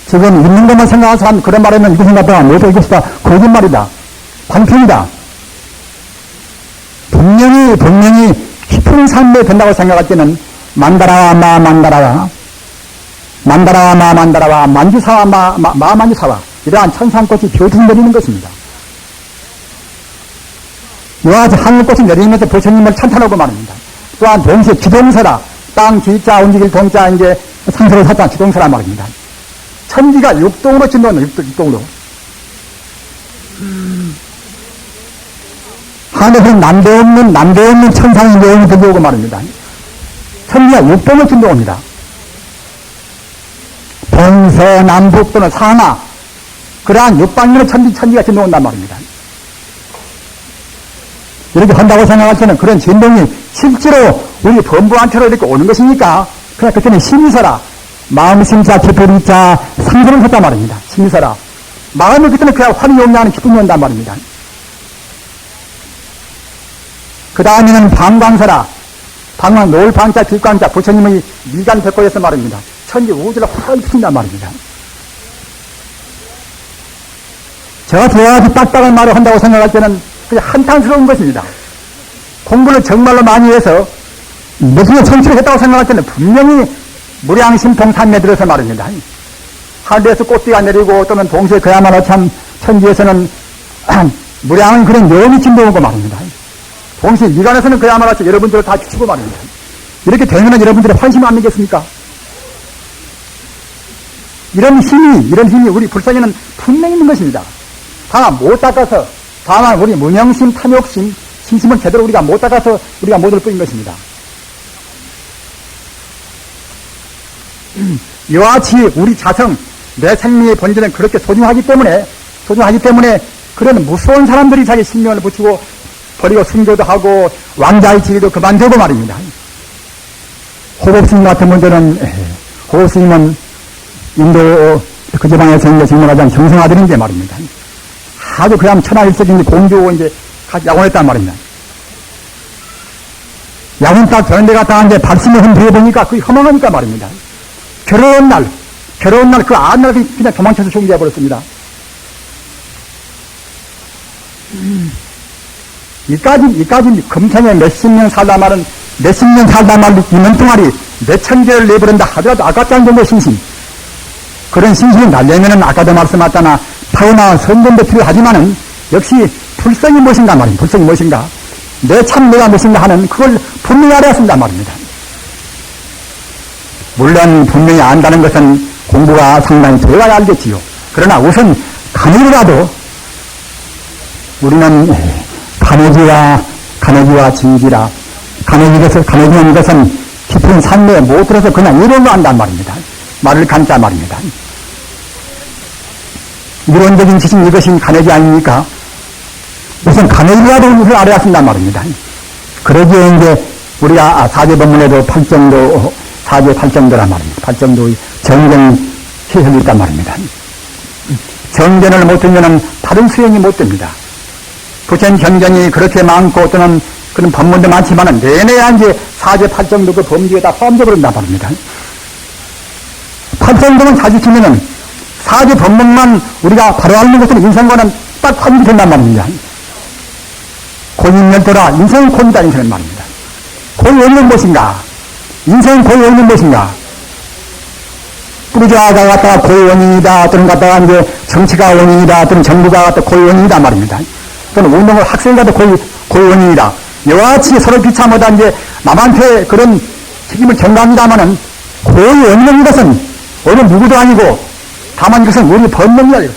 지금 있는 것만 생각하는 사람 그런 말하면 이것은 갖다가 뭐도 이것이다 거짓말이다 방편이다. 분명히 깊은 삶에 된다고 생각할 때는 만다라와 마 만다라와 만다라와 마 만다라와 만주사와 마 만주사와 이러한 천상꽃이 교통 내리는 것입니다. 이와 같이 하늘꽃이 내리면서 부처님을 찬탄하고 말입니다. 또한 동시에 기동서라 땅 기자 움직일 동자 이제 상서로 사자 기동서라 말입니다. 천지가 육동으로 진동하는 육동으로. 하늘은 남대없는 천상의 내용이 들려오고 말입니다. 천지가 육동을 진동합니다. 동서남북 또는 상하 그러한 육방면의 천지가 진동한단 말입니다. 이렇게 한다고 생각할 때는 그런 진동이 실제로 우리 범부한테로 이렇게 오는 것이니까 그냥 그때는 심의서라 마음 심사 깊은 자 상소를 했단 말입니다. 심의서라 마음을 그때는 그냥 환히 용량하는 기쁨이 온단 말입니다. 그 다음에는 방광서라 방광 노을 방자 빛광자 부처님의 미간 백고에서 말입니다. 천지 우주를 확 핀단 말입니다. 제가 좋아하지 빡빡한 말을 한다고 생각할 때는 그냥 한탄스러운 것입니다. 공부를 정말로 많이 해서 무슨 성취를 했다고 생각할 때는 분명히 무량심통 산에 들어서 말입니다. 하늘에서 꽃띠가 내리고 또는 동시에 그야말로 참 천지에서는 무량한 그런 여운이 진동하고 말입니다. 동시에 미간에서는 그야말로 여러분들을 다 비추고 말입니다. 이렇게 되면 여러분들의 환심을 안 내겠습니까? 이런 힘이 우리 불상에는 분명히 있는 것입니다. 다만 못 닦아서 다만 우리 무명심, 탐욕심, 심심을 제대로 우리가 못 닦아서 우리가 못 올 뿐인 것입니다. 이와 같이 우리 자성, 내 생명의 본질은 그렇게 소중하기 때문에 그런 무서운 사람들이 자기 신명을 붙이고 버리고 순교도 하고 왕자의 지위도 그만두고 말입니다. 호법스님 같은 분들은 호법스님은 인도 그 지방에서 이제 정말하자면 정성아들인데 말입니다. 아주 그냥 천하일색인데 공주고 이제 야원했단 말입니다. 야원 딱 저런 데 갔다가 이제 발심을 흔들어보니까 그게 허망하니까 말입니다. 괴로운 날 그 안날 그냥 도망쳐서 종지해 버렸습니다. 이까지 금생에 몇십 년 살다 말은 이년 동안이 몇천 개를 내버린다 하더라도 아깝지 않은 정도 신심. 그런 신심이 날려면은 아까도 말씀하셨잖아. 타고나 선전도 필요하지만은 역시 불성이 무엇인가 말입니다. 불성이 무엇인가. 내 참내가 무엇인가 하는 그걸 분명히 알아야 쓴단 말입니다. 물론 분명히 안다는 것은 공부가 상당히 돼야 알겠지요. 그러나 우선 가늘이라도 우리는 가내지와 진지라 가내지는 것은 깊은 산내에 못 들어서 그냥 이론으로 안단 말입니다. 말을 간자 말입니다. 이론적인 지식 이것이 가내지 아닙니까? 우선 가내지라도 우선 알아야 쓴단 말입니다. 그러기에 이제 우리가 사제법문에도 8정도 사제 8정도란 말입니다. 8정도의 정견 해설이 있단 말입니다. 정견을 못 들면은 다른 수행이 못 됩니다. 부처님 경전이 그렇게 많고 또는 그런 법문도 많지만은 내내야 이제 사제 8정도 그 범주에 다 포함되어 버린단 말입니다. 8정도는 사주치면은 사제 법문만 우리가 바로 알는 것은 인생과는 딱 확인이 된단 말입니다. 고인멸도라 인생은 고이다 인생은 말입니다. 고의 원인은 무엇인가? 인생은 고의 원인은 무엇인가? 뿌리자가 갖다가 고의 원인이다 또는 갖다가 이제 정치가 원인이다 또는 정부가 갖다가 고의 원인이다 말입니다. 또는 운동을 학생가도 고의 원인이다. 이와 같이 서로 비참하다 이제 남한테 그런 책임을 전가합니다마는 고의 원인인 것은 어느 누구도 아니고 다만 이것은 우리 본능이다.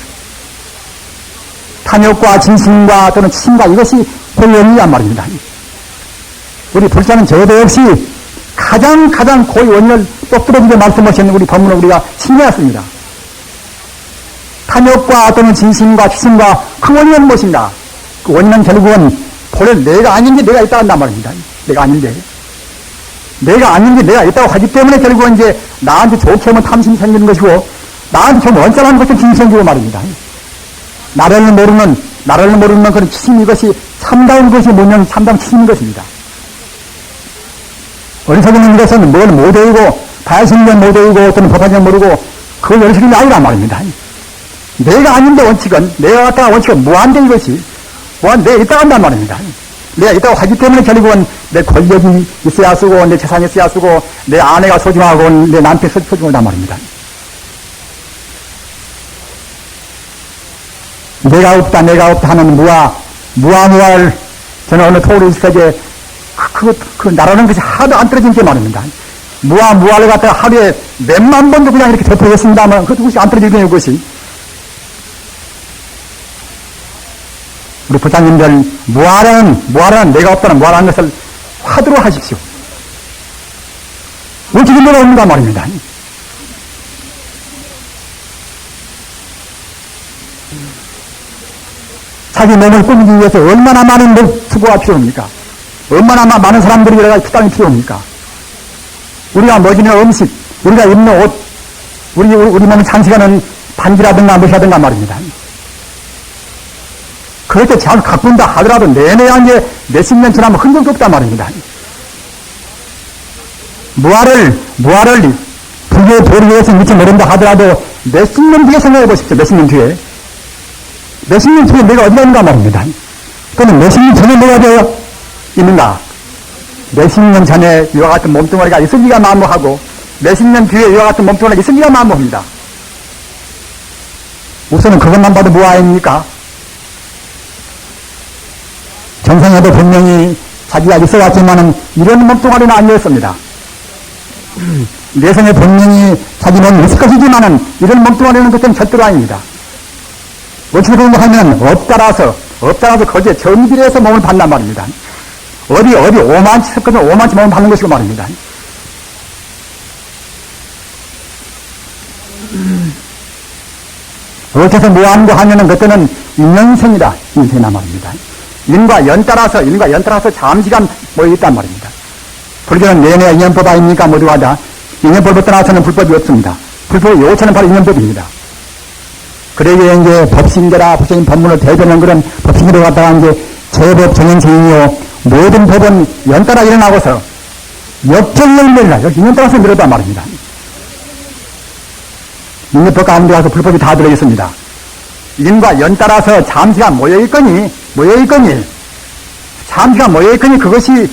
탐욕과 진심과 또는 치심과 이것이 고의 원인이란 말입니다. 우리 불자는 저도 역시 가장 고의 원인을 똑부러지게 말씀하시는 우리 법문을 우리가 신뢰했습니다. 탐욕과 또는 진심과 치심과 그 원인은 무엇인가? 그 원인은 결국은 본래 내가 아닌 게 내가 있다고 한단 말입니다. 내가 아닌 게 내가 있다고 하기 때문에 결국은 이제 나한테 좋게 하면 탐심이 생기는 것이고, 나한테 좀 언짢은 것은 힘이 생기고 말입니다. 나를 모르는 그런 치심, 이것이 참다운 것이 뭐냐면 참다운 치심인 것입니다. 어리석은 것은 뭘 못 외우고, 바야신경 못 외우고, 또는 법화경 모르고, 그걸 어리석은 아니란 말입니다. 내가 아닌데 원칙은, 내가 갖다가 원칙은 무한대 이것이, 내가 있다고 한단 말입니다. 내가 있다고 하기 때문에 결국은 내 권력이 있어야 쓰고, 내 재산이 있어야 쓰고, 내 아내가 소중하고, 내 남편이 소중하단 말입니다. 내가 없다 하는 무아무아를 저는 어느 토를 있을때 그 나라는 것이 하도 안 떨어진 게 말입니다. 무아무아를 갖다가 하루에 몇만 번도 그냥 이렇게 덮어졌습니다만 그것이 안 떨어지는 것이. 우리 부장님들 무아라는 내가 없다는 무아라는 것을 화두로 하십시오. 어떻게 내가 없는가 말입니다. 자기 몸을 꾸미기 위해서 얼마나 많은 수고가 필요합니까? 얼마나 많은 사람들이 여러 가지負担이 필요합니까? 우리가 먹이는 음식, 우리가 입는 옷, 우리 몸을 장식하는 반지라든가 무엇이라든가 말입니다. 그렇게 잘 가꾼다 하더라도 내내 이제 몇십 년 지나면 흔적도 없단 말입니다. 무아를 불교의 도를 위해서 미처 모른다 하더라도 몇십 년 뒤에 생각해 보십시오. 몇십 년 뒤에 내가 어디가 있는가 말입니다. 또는 몇십 년 전에 내가 되어 있는가? 몇십 년 전에 이와 같은 몸뚱아리가 있으리가 만무하고 몇십 년 뒤에 이와 같은 몸뚱아리가 있으리가 만무합니다. 우선은 그것만 봐도 무아입니까? 정상에도 분명히 자기가 있어왔지만은 이런 몸뚱아리는 아니었습니다. 내성에 분명히 자기 몸이 있을 것이지만은 이런 몸뚱아리는 그때는 절대로 아닙니다. 어떻게 보면 업따라서 거기에 정비례해서 몸을 받단 말입니다. 어디 오만치 섞어서 오만치 몸을 받는 것이고 말입니다. 어떻게 해서 무한고 하면은 그때는 인연성이다. 인생이란 말입니다. 인과 연 따라서 잠시간 모여있단 말입니다. 불교는 내내 인연법 아닙니까? 모두가 다. 인연법을 떠나서는 불법이 없습니다. 불법의 요체는 바로 인연법입니다. 그러기에 이제 법신계라 법신 법문을 대변하는 그런 법신계로 갖다가 이제 제법 정연생이요 모든 법은 연따라 일어나고서 역정열멸이라 인연 따라서 밀었단 말입니다. 인연법 가운데 가서 불법이 다 들어있습니다. 인과 연 따라서 잠시가 모여있거니 그것이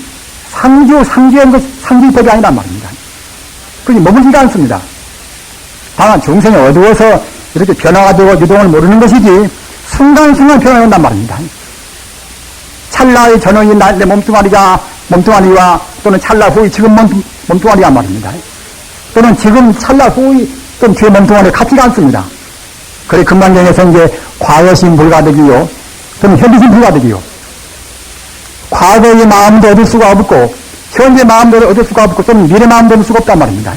상주법이 아니란 말입니다. 그게 머물지가 않습니다. 다만 중생이 어두워서 이렇게 변화가지고 유동을 모르는 것이지 순간순간 변화가 온단 말입니다. 찰나의 전원이 내 몸뚱아리와 또는 찰나 후의 지금 몸뚱아리가 말입니다. 또는 지금 찰나 후의 또는 뒤의 몸뚱아리 같지가 않습니다. 그래 금강경에서 이제 과거심 불가득이요 또는 현재심 불가득이요 과거의 마음도 얻을 수가 없고 현재 마음도 얻을 수가 없고 또는 미래 마음도 얻을 수가 없단 말입니다.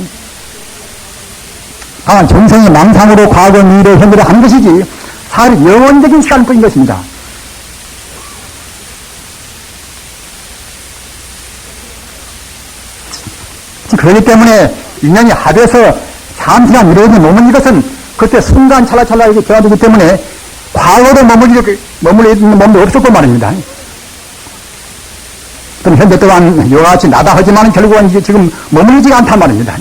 다만 정성이 망상으로 과거, 미래, 현재를 한 것이지 사실 영원적인 시간뿐인 것입니다. 그렇기 때문에 인연이 합해서 잠시간 이루어진 몸은 이것은 그때 순간 찰나찰나 이렇게 변화되기 때문에 과거로 머물러 있는 몸도 없었고 말입니다. 그럼 현재 또한 이와 같이 나다 하지만 결국은 이제 지금 머물지가 않단 말입니다.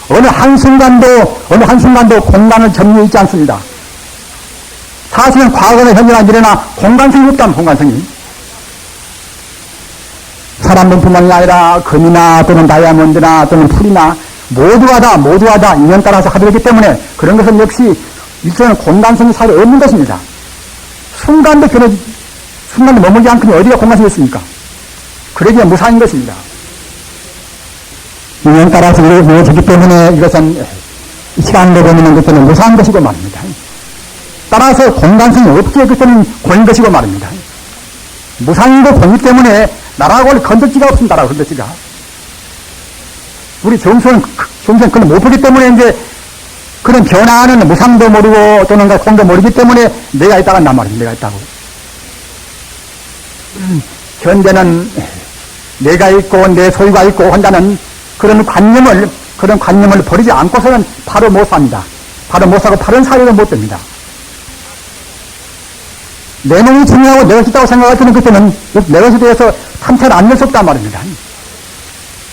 어느 한순간도 공간을 점유해 있지 않습니다. 사실은 과거나 현재나 미래나 공간성이 없다면 공간성이. 사람 몸뿐만이 아니라 금이나 또는 다이아몬드나 또는 풀이나 모두가 다 인연 따라서 하더기 때문에 그런 것은 역시 일종의 공간성이 사실 없는 것입니다. 순간도 머물지 않고는 어디가 공간성이 있습니까? 그러기에 무상인 것입니다. 인연 따라서 이루어지기 때문에 이것은 시간으로 보면 그때는 무상한 것이고 말입니다. 따라서 공간성이 없기에 그때는 고인 것이고 말입니다. 무상인 거 보기 때문에 나라고 건덕지가 없습니다. 나라고 건덕지가. 우리 정수는 그걸 못 보기 때문에 이제 그런 변화하는 무상도 모르고 또는 공도 모르기 때문에 내가 있다고 한단 말입니다. 내가 있다고. 현재는 내가 있고 내 소유가 있고 한다는 그런 관념을 그런 관념을 버리지 않고서는 바로 못 삽니다. 바로 못 사고 바른 사회가 못 됩니다. 내 몸이 중요하고 내 것이 있다고 생각할 때는 그때는 내 것에 대해서 탐태를 안 낼 수 없단 말입니다.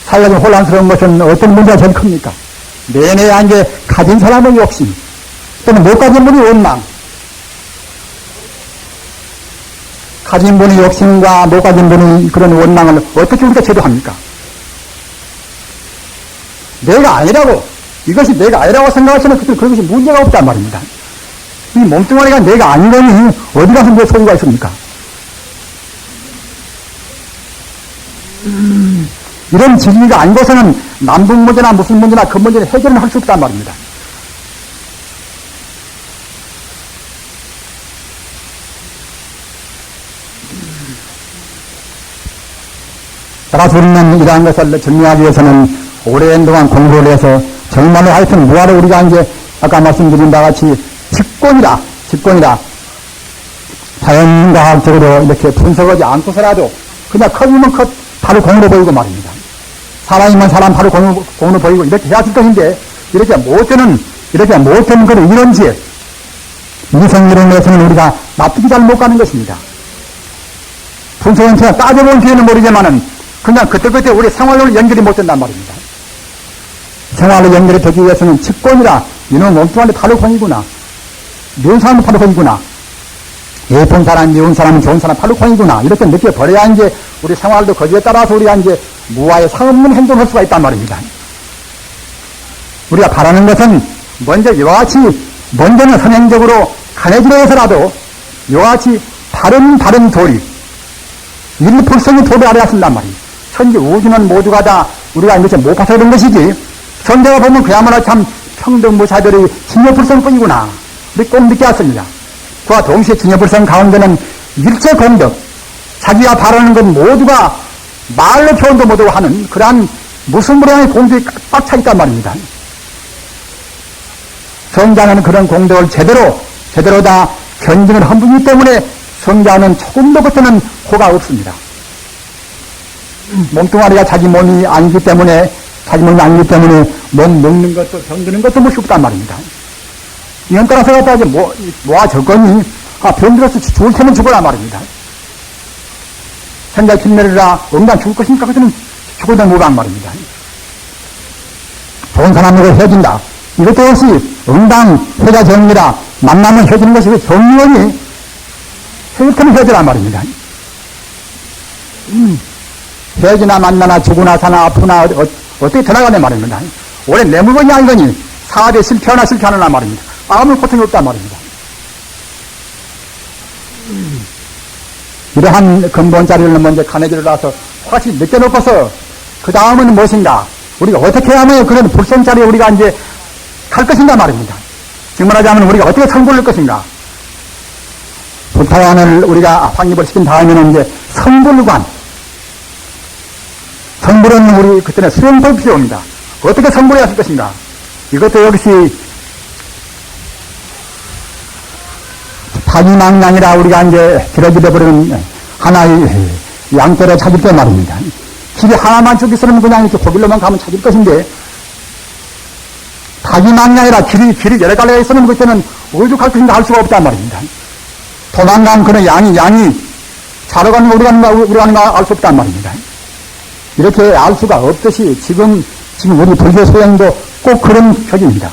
사회가 좀 혼란스러운 것은 어떤 문제가 제일 큽니까? 내내야 이제 가진 사람의 욕심, 또는 못 가진 분의 원망. 가진 분의 욕심과 못 가진 분의 그런 원망을 어떻게 우리가 제도합니까? 내가 아니라고, 이것이 내가 아니라고 생각하시면 그것이 문제가 없단 말입니다. 이 몸뚱아리가 내가 아닌 거니 어디 가서 내 소유가 있습니까? 이런 진리가 아니고서는 남북 문제나 무슨 문제나 그 문제는 해결을 할 수 없단 말입니다. 따라서 우리는 이러한 것을 정리하기 위해서는 오랜 동안 공부를 해서 정말로 하여튼 무하로 우리가 이제 아까 말씀드린 바와 같이 직권이다. 자연과학적으로 이렇게 분석하지 않고서라도 그냥 컷이면 컷 바로 공으로 보이고 말입니다. 사람이면 사람 바로 공으로 보이고 이렇게 해야 할 것인데 이렇게 못되는 그런 이론지에 이성이론에서는 우리가 납득이 잘 못 가는 것입니다. 분석은 제가 따져본 뒤에는 모르지만은 그냥 그때그때 우리 생활로 연결이 못 된단 말입니다. 생활로 연결이 되기 위해서는 직권이라 이놈 몸뚱아리 바로 공이구나. 미운 사람은 바로 공이구나. 예쁜 사람, 미운 사람은 좋은 사람 바로 공이구나. 이렇게 느껴버려야 이제 우리 생활도 거기에 따라서 우리가 이제 무아에 상없는 행동을 할 수가 있단 말입니다. 우리가 바라는 것은 먼저 이와 같이 먼저는 선행적으로 간해지려 해서라도 이와 같이 바른 도리, 일불성의 도리 아래야 쓴단 말입니다. 천지 우주는 모두가 다 우리가 이제 못 봐서 그런 것이지 선대가 보면 그야말로 참 평등무사들의 진여불성뿐이구나. 우리 꼭 느껴 왔습니다. 그와 동시에 진여불성 가운데는 일체 공덕, 자기가 바라는 것 모두가 말로 표현도 못하고 하는 그러한 무수무량의 공덕이 꽉 차 있단 말입니다. 성자는 그런 공덕을 제대로 다 견증을 한 분이기 때문에 성자는 조금도 그때는 호가 없습니다. 몸뚱아리가 자기 몸이 아니기 때문에 몸 먹는 것도 병드는 것도 뭐 쉽단 말입니다. 이런 따라서 갖다 이제 뭐가 적거니 병들어서 죽을 테면 죽어라 말입니다. 현자 김멸이라 응당 죽을 것이니까 그때는 죽어도 뭐란 말입니다. 좋은 사람으로 헤어진다. 이것도 역시 응당 회자 정리라 만나면 헤어지는 것이 왜 정리원이 헤어지면 헤어지란 말입니다. 헤어지나 만나나 죽으나 사나 아프나 어떻게 들어가냐 말입니다. 원래 내 물건이 아니거니 사업에 실패하나 말입니다. 아무 고통이 없단 말입니다. 이러한 근본 자리를 먼저 간해지를 놔서 확실히 느껴놓고서 그 다음은 무엇인가? 우리가 어떻게 하면 그런 불성 자리에 우리가 이제 갈 것인가 말입니다. 지금 말하자면 우리가 어떻게 성불을 것인가? 불타관을 우리가 확립을 시킨 다음에는 이제 성불관. 성불은 우리 그때는 수행법이 필요합니다. 어떻게 성불해야 할 것인가? 이것도 역시 타기망량이라 우리가 이제 길어지려 버리는 하나의 양떼를 찾을 때 말입니다. 길이 하나만 쭉 있으면 그냥 이렇게 거길로만 가면 찾을 것인데 타기망량이라 길이 여러 갈래가 있으면 그때는 어디로 갈 것인가 알 수가 없단 말입니다. 도망간 그런 양이 자러 가는 거 우리 가는 거 알 수 없단 말입니다. 이렇게 알 수가 없듯이 지금 우리 불교 소양도 꼭 그런 격입니다.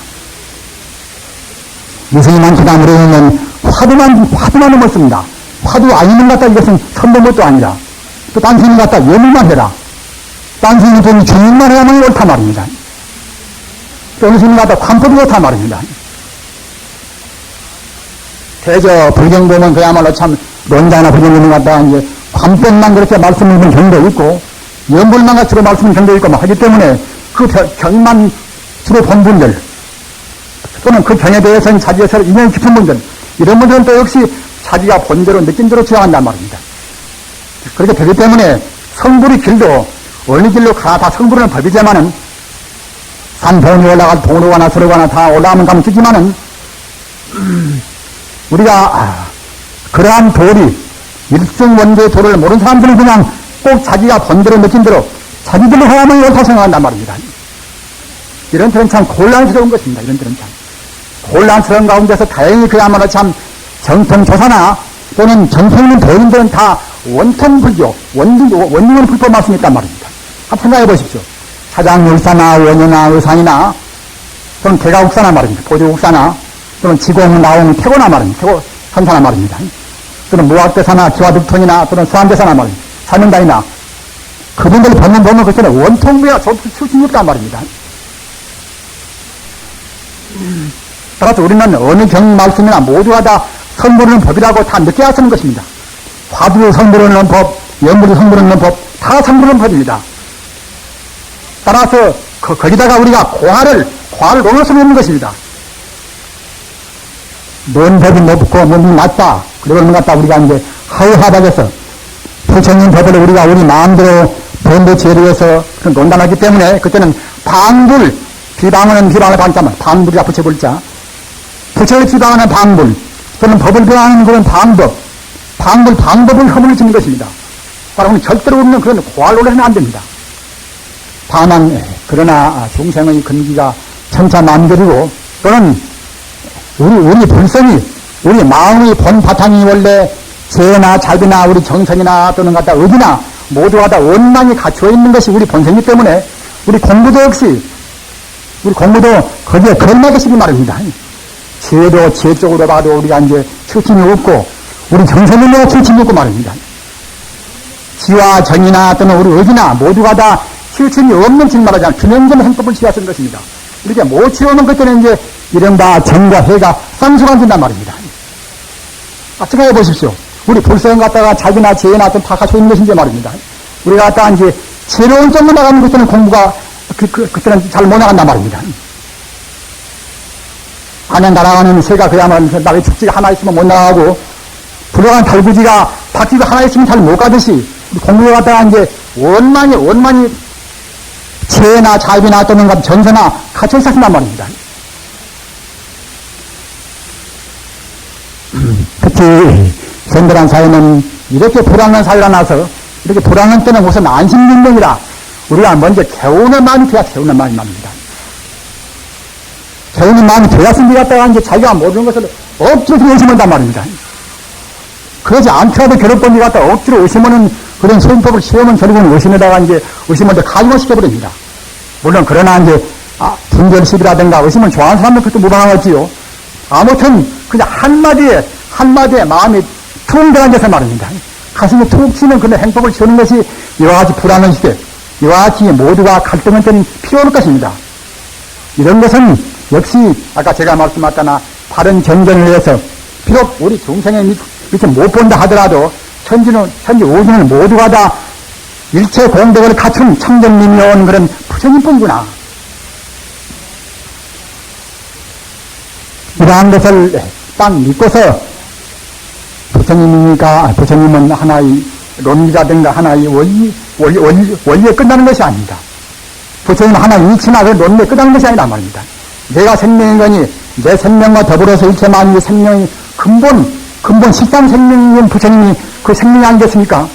무슬림한 기담으로는 화두만 넘었습니다. 화두 아니는 것 같다 이것은 선본 것도 아니라 또 딴 스님 같다 예물만 해라. 딴 스님은 주인만 해야만 옳다 말입니다. 또 어느 스님 같다 관법이 옳다 말입니다. 대저 불경 보면 그야말로 참 논자나 불경보는 같다 이제 관법만 그렇게 말씀하는 경우도 있고 연불만 가지고 말씀하는 경우도 있고 막 하기 때문에 그 경만 주로 본 분들 또는 그 경에 대해서는 자기에서 인연 깊은 분들 이런 분들은 또 역시 자기가 본대로 느낀 대로 주장한단 말입니다. 그렇게 되기 때문에 성불의 길도 어느 길로 가 다 성불은 법이지만은 산 봉이 올라가 동으로 가나 서로 가나 다 올라가면 가면 주지만은 우리가 그러한 도리 일승원계의 도를 모르는 사람들은 그냥 꼭 자기가 본대로 느낀 대로 자기들로 해야만 옳다 생각한단 말입니다. 이런 들은 참 곤란스러운 것입니다. 이런 들은 참. 곤란스러운 가운데서 다행히 그야말로 참 정통조사나 또는 정통 있는 대인들은 다 원통불교, 원리원 불법 말씀이 있단 말입니다. 한번 생각해 보십시오. 사장율사나 원효나 의상이나 또는 개가국사나 말입니다. 보조국사나 또는 지공, 나옹, 태고나 말입니다. 태고 선사나 말입니다. 또는 무학대사나 기와득통이나 또는 수한대사나 말입니다. 사명단이나 그분들 법문 보면 그때는 원통부야 출신이 없단 말입니다. 따라서 우리는 어느 경 말씀이나 모두가 다 성부르는 법이라고 다 느껴야 쓰는 것입니다. 화두를 성부르는 법, 연부를 성부르는 법, 다 성부르는 법입니다. 따라서 거기다가 우리가 과를 넣어서 있는 것입니다. 논법이 높고 몸이 낮다. 그러는 것 같다. 우리가 이제 하이하닥에서 부처님 법을 우리가 우리 마음대로 변도지혜로해서 논단하기 때문에 그때는 방불, 비방하는 비방을 반자만 방불이라 붙여볼자. 부처를 비방하는 방불, 또는 법을 비방하는 그런 방법, 방법을 허물을 짓는 것입니다. 따라서 절대로 없는 그런 고할로를 하면 안 됩니다. 다만, 그러나 중생의 근기가 천차만별이고, 또는 우리 불성이, 우리 마음의 본 바탕이 원래 죄나 자비나 우리 정성이나 또는 갖다 의지나 모두가 다 원만히 갖추어 있는 것이 우리 본성이기 때문에 우리 공부도 역시, 우리 공부도 거기에 걸맞으시기 말입니다. 지혜도 지혜 쪽으로 봐도 우리가 이제 출신이 없고, 우리 정성이도 출신이 없고 말입니다. 지와 정이나 또는 우리 의지나 모두가 다 실천이 없는 질말하지 않은 균형점 행법을 취해야 쓰는 것입니다. 이렇게 못 취하면 그때는 이제 이른바 정과 해가 쌍수가 된단 말입니다. 생각해 보십시오. 우리 불성 갖다가 자기나 지혜나 다 갖추고 있는 것인지 말입니다. 우리가 갖다가 이제 새로운 점으로 나가면 그때는 공부가 그때는 잘 못 나간단 말입니다. 안에 날아가는 새가 그야말로 나의 축지가 하나 있으면 못 나가고, 불어가는 달구지가 바퀴가 하나 있으면 잘 못 가듯이, 공부에 갖다가 이제 원만히 체나 자비나 또는 정서나 갖춰 있었단 말입니다. 특히 현대란 사회는 이렇게 불안한 사회가 나서, 이렇게 불안한 때는 무슨 안심명령이라 우리가 먼저 개운한 마음이 돼야 개운한 마음이 납니다. 개운한 마음이 되었으니 갖다가 이제 자기가 모르는 것을 억지로 의심한단 말입니다. 그러지 않더라도 괴롭던 일 갖다 억지로 의심하는 그런 소인법을 시험은 결국은 의심에다가 이제 의심을 가중을 시켜버립니다. 물론 그러나 이제 분별식이라든가 의심을 좋아하는 사람은 그것도 무방하겠지요. 아무튼 그냥 한마디에 마음이 퉁 들어앉아서 말입니다. 가슴이 툭 치는 그런 행법을 치우는 것이 이와 같이 불안한 시대, 이와 같이 모두가 갈등을 좀 피워올 것입니다. 이런 것은 역시 아까 제가 말씀하셨다나 바른 정전을 위해서 비록 우리 중생의 밑에 못 본다 하더라도 천지 오주는 모두가 다 일체 공덕을 갖춘 청정님이 온 그런 부처님뿐이구나. 이러한 것을 딱 믿고서 부처님은 하나의 논리라든가 하나의 원리에 끝나는 것이 아닙니다. 부처님은 하나의 이치나 그 논리에 끝나는 것이 아니란 말입니다. 내가 생명인 거니 내 생명과 더불어서 일체 만유의 생명이 근본 실상 생명인 부처님이 그 생명이 아니겠습니까?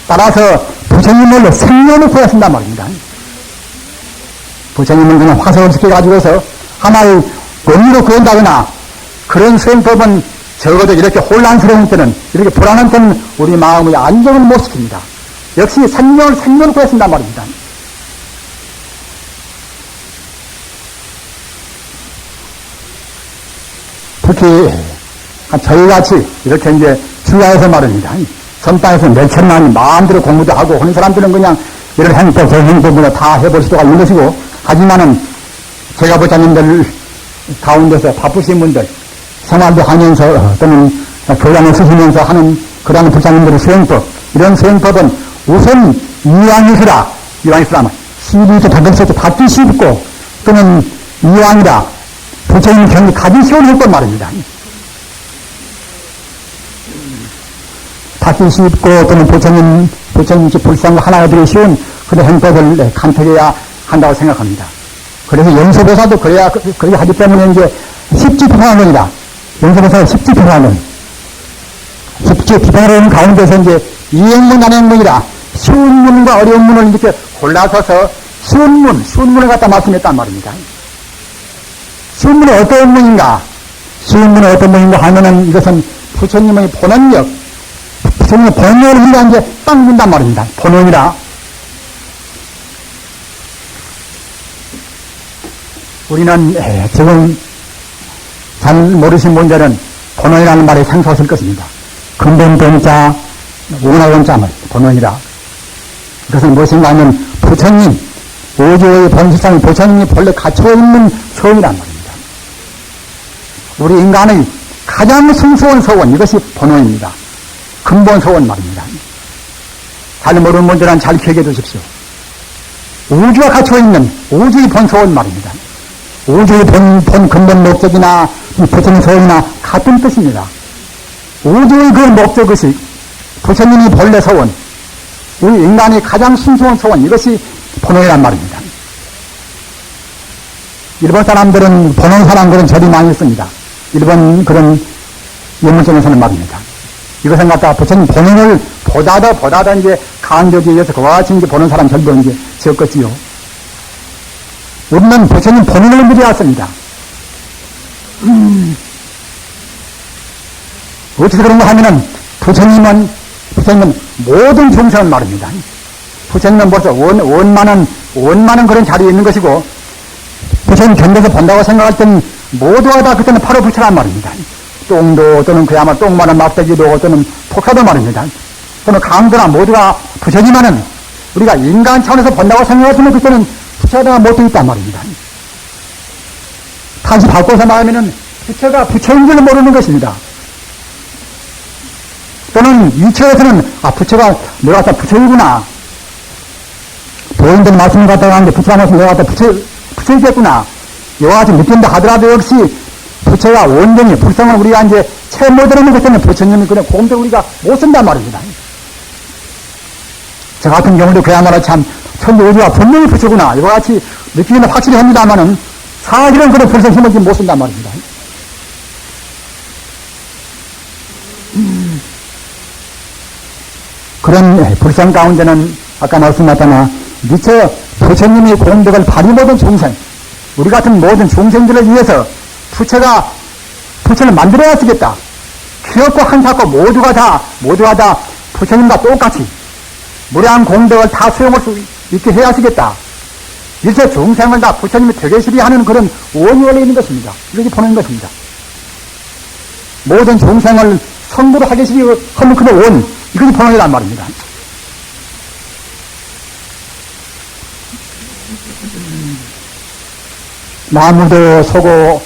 따라서 부처님을 생명을 구하신단 말입니다. 부처님은 그냥 화석을 시켜가지고서 하나의 논리로 구한다거나 그런 수행법은 적어도 이렇게 혼란스러운 때는, 이렇게 불안한 때는 우리 마음의 안정을 못 시킵니다. 역시 생명을 구하신단 말입니다. 특히 저희같이 이렇게 이제 주야에서 말입니다. 선방에서 몇천만이 마음대로 공부도 하고 하는 사람들은 그냥 이런 행법, 저 행법으로 다 해볼 수가 있는 것이고, 하지만은 제가 부처님들 가운데서 바쁘신 분들, 생활도 하면서 또는 교양을 쓰시면서 하는 그런 부처님들의 수행법, 이런 수행법은 우선 이왕이시라 시리즈 다득서도 받기 쉽고 또는 이왕이라 부처님 경이 가기 쉬운 행법 말입니다. 받기 쉽고 또는 부처님 불상과 하나 되기 쉬운 그런 행법을 간택해야 한다고 생각합니다. 그래서 영서보사도 그래야 하기 때문에 이제 십지피판론이다. 영서보사는 십지피판론. 십지피판론 가운데서 이제 이행문, 안행문이라 쉬운 문과 어려운 문을 이렇게 골라서서 쉬운 문을 갖다 말씀했단 말입니다. 쉬운 분은 어떤 분인가? 쉬운 분은 어떤 분인가 하면은 이것은 부처님의 본원력, 부처님의 본원을 우리가 이제 딱 준단 말입니다. 본원이라. 우리는 지금 잘 모르신 분들은 본원이라는 말이 생소하실 것입니다. 근본 본자, 원하원자 말, 본원이라. 그것은 무엇인가 하면 부처님, 우주의 본실상 부처님이 본래 갇혀있는 소원이란 말입니다. 우리 인간의 가장 순수한 소원, 이것이 본원입니다. 근본 소원 말입니다. 잘 모르는 분들은 잘 기억해 두십시오. 우주가 갇혀있는 우주의 본 소원 말입니다. 우주의 본 근본 목적이나 부처님 소원이나 같은 뜻입니다. 우주의 그 목적의식, 부처님이 본래 소원, 우리 인간의 가장 순수한 소원, 이것이 본원이란 말입니다. 일본 사람들은 본원 사람들은 절이 많이 씁니다. 일본 그런 예문성에서는 말입니다. 이것은 갖다가 부처님 본원을 보다 더 이제 강조하기 위해서 그와 같이 이제 보는 사람 절도 이제 지었겠지요. 우리는 부처님 본원을 믿어왔습니다. 어떻게 그런가 하면은 부처님은 모든 중생을 말입니다. 부처님은 벌써 원만한 그런 자리에 있는 것이고, 부처님 견뎌서 본다고 생각할 땐 모두가 다 그때는 바로 부처란 말입니다. 똥도 또는 그야말로 똥만한 막대기도 또는 폭사도 말입니다. 또는 강도나 모두가 부처지만은 우리가 인간 차원에서 본다고 생각했으면 그때는 부처가 못되어 있단 말입니다. 다시 바꿔서 말하면은 부처가 부처인 줄 모르는 것입니다. 또는 이처에서는 부처가 내가 갖다 부처이구나. 도인들 말씀을 갖다가 하는데 부처가 말씀 내가 갖다 부처이겠구나. 이와 같이 느낀다 하더라도 역시 부처가 온전히 불성을 우리가 이제 채 못하는 것 때문에 부처님이 그냥 공들 우리가 못 쓴단 말입니다. 저 같은 경우도 그야말로 참 천지 우주가 분명히 부처구나. 이와 같이 느끼기는 확실히 합니다만은 사실은 그런 불성 힘을 못 쓴단 말입니다. 그런 불성 가운데는 아까 말씀하셨나 미처 부처님의 공덕을 발휘 못한 중생, 우리 같은 모든 중생들을 위해서 부처를 만들어야 쓰겠다. 귀엽고 한사코 모두가 다 부처님과 똑같이 무량한 공덕을 다 수용할 수 있게 해야 쓰겠다. 일체 중생을 다 부처님이 되게시리 하는 그런 원이 원래 있는 것입니다. 이렇게 보는 것입니다. 모든 중생을 성부로 하게시리 하는 그런 원, 이것이 본원이란 말입니다. 나무도 소고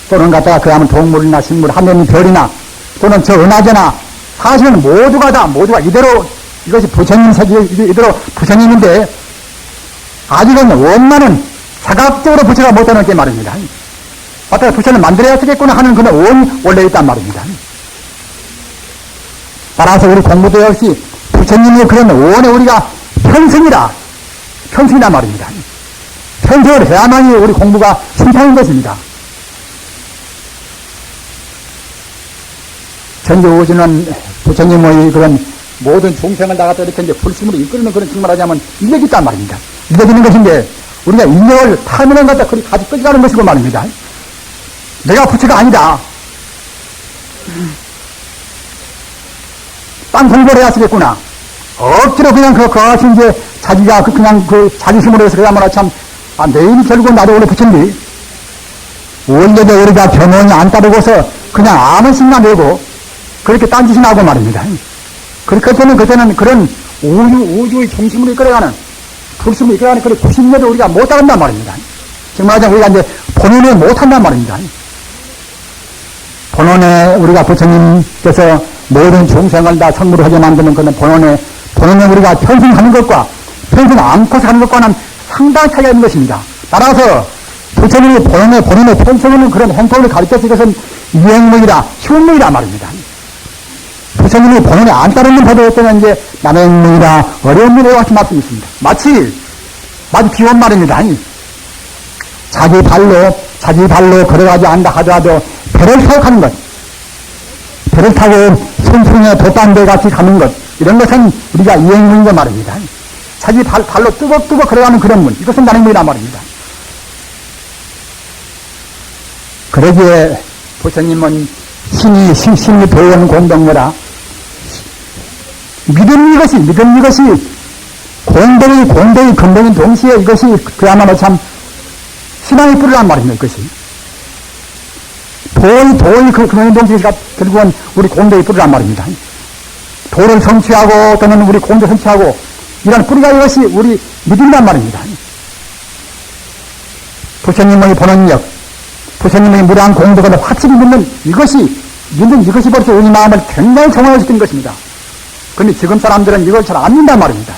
또는 갖다가 그야말로 동물이나 식물, 하늘이 별이나 또는 저 은하계나 사실은 모두가 이대로 이것이 부처님 세계 이대로 부처님인데 아직은 원만은 자각적으로 부처가 못하는 게 말입니다. 맞다 부처를 만들어야 쓰겠구나 하는 그런 원이 원래 있단 말입니다. 따라서 우리 공부도 역시 부처님의 그런 원에 우리가 편승이란 말입니다. 편승을 해야만이 우리 공부가 순탄인 것입니다. 전조우주는 부처님의 그런 모든 중생을 나가서 이렇게 이제 불심으로 이끌는 그런 말하자면 인력이 있단 말입니다. 인력이 있는 것인데 우리가 인력을 타면은 갖다 그리 같이 끌어가는 것이고 말입니다. 내가 부처가 아니다. 딴 공부를 해야 쓰겠구나. 억지로 그냥 그것이 이제 자기가 그냥 자기 힘으로 해서 그야말로 참, 내일 결국은 나도 원래 부처인데, 원래도 우리가 변원이 안 따르고서 그냥 아무 신나 내고, 그렇게 딴짓이 나고 말입니다. 그때는 그런 우주의 중심으로 이끌어가는, 불심으로 이끌어가는 그런 구심력을 우리가 못 따른단 말입니다. 지금 말하자면 우리가 이제 본원을 못 한단 말입니다. 본원에 우리가 부처님께서 모든 중생을 다 성부로 하게 만드는 그런 본원에 우리가 편승하는 것과 편승 않고서 하는 것과는 상당히 차이가 있는 것입니다. 따라서 부처님이 본원에 편승하는 그런 행동을 가르쳐서 이것은 유행문이라 쉬운문이라 말입니다. 부처님이 본원에 안 따르는 법에 때는 이제 남행문이라 어려운 문이라고 같이 말씀이 있습니다. 마치 비원 말입니다. 자기 발로 걸어가지 않다 하더라도 배를 타고 가는 것, 배를 타고 손풍에 돛단대 같이 가는 것, 이런 것은 우리가 이행문인 거 말입니다. 자기 발로 뜨겁 걸어가는 그런 문, 이것은 남행문이란 말입니다. 그러기에 부처님은 신이 도원 공덕무라. 믿음 이것이 공덕의 근본인 동시에 이것이 그야말로 참 신앙의 뿌리란 말입니다. 이것이 도의 그 근본인 동시에 결국은 우리 공덕의 뿌리란 말입니다. 도를 성취하고 또는 우리 공덕 성취하고 이런 뿌리가 이것이 우리 믿음이란 말입니다. 부처님의 본원력, 부처님의 무량한 공덕을 확실히 믿는 이것이 벌써 우리 마음을 굉장히 정화시킨 것입니다. 그런데 지금 사람들은 이걸 잘 안 믿는단 말입니다.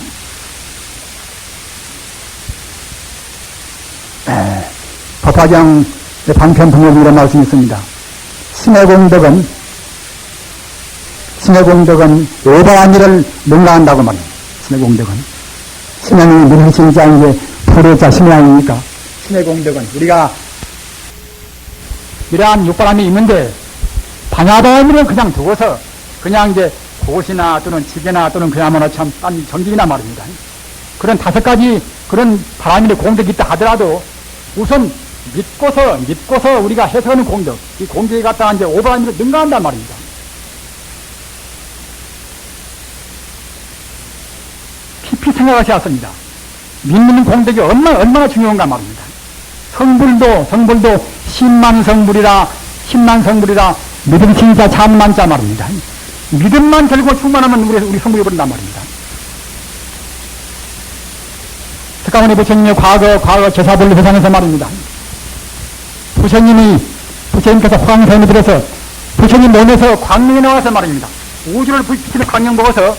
법화경 방편분역에 이런 말씀이 있습니다. 신의 공덕은 오버한 일을 능가한다고 말입니다. 신의 공덕은. 신앙이 늘리시는 자에게 불효자 신의 아닙니까? 신의 공덕은 우리가 이러한 육바람이 있는데 반야바람을 그냥 두고서 그냥 이제 곳이나 또는 지게나 또는 그야말로 참 딴 정직이나 말입니다. 그런 5가지 그런 바람인의 공덕이 있다 하더라도 우선 믿고서 우리가 해석하는 공덕, 이 공덕이 갖다가 이제 오바람을 능가한단 말입니다. 깊이 생각하셔야 믿는 공덕이 얼마나 중요한가 말입니다. 성불도 10만 성불이라 믿음 진짜 참만자 말입니다. 믿음만 결국 충만하면 우리 성불이 버린단 말입니다. 석가모니 부처님의 과거 제사불리 회상에서 말입니다. 부처님께서 화광샘에 들어서 부처님 몸에서 광명이 나와서 말입니다. 우주를 비치는 광명 보고서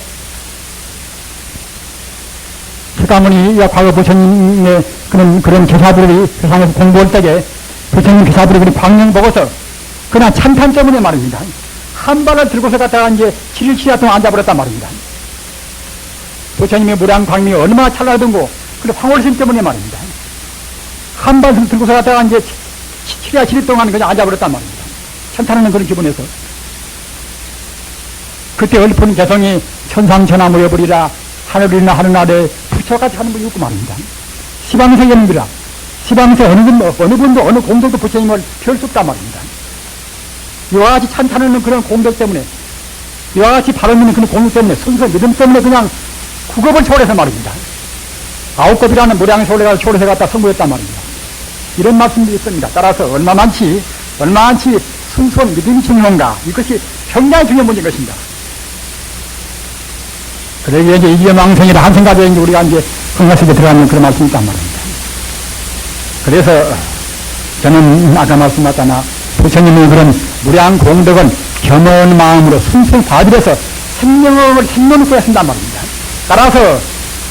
석가모니가 과거 부처님의 그런 제사불리 회상에서 공부할 때에 부처님 제사불리 그런 광명 보고서 그냥 찬탄 때문에 말입니다. 한 발을 들고서 갔다가 이제 7일 동안 앉아버렸단 말입니다. 부처님의 무량 광명이 얼마나 찰나던고, 그래 황홀심 때문에 말입니다. 한 발을 들고서 갔다가 이제 7일 동안 그냥 앉아버렸단 말입니다. 천탄하는 그런 기분에서. 그때 얼픈 개성이 천상천하 모여버리라 하늘이나 하늘 아래 부처같이 하는 분이 있고 말입니다. 시방에서 연비라. 시방에서 어느 분도 어느 공덕도 부처님을 별 수 없단 말입니다. 이와 같이 찬탄하는 그런 공덕 때문에, 이와 같이 바로 있는 그런 공덕 때문에, 순수 믿음 때문에 그냥 국업을 초월해서 말입니다. 9급이라는 무량의 초월해 갖다 성부했단 말입니다. 이런 말씀들이 있습니다. 따라서 얼마만치 순수한 믿음이 중요한가, 이것이 굉장히 중요한 문제인 것입니다. 그러기에 이제 이기망성이라 한 생각에 이제 우리가 이제 성가시에 들어가는 그런 말씀이 있단 말입니다. 그래서 저는 아까 말씀하셨잖아, 부처님의 그런 무량 공덕은 겸허한 마음으로 순수히 받으려서 생명을 써야 한단 말입니다. 따라서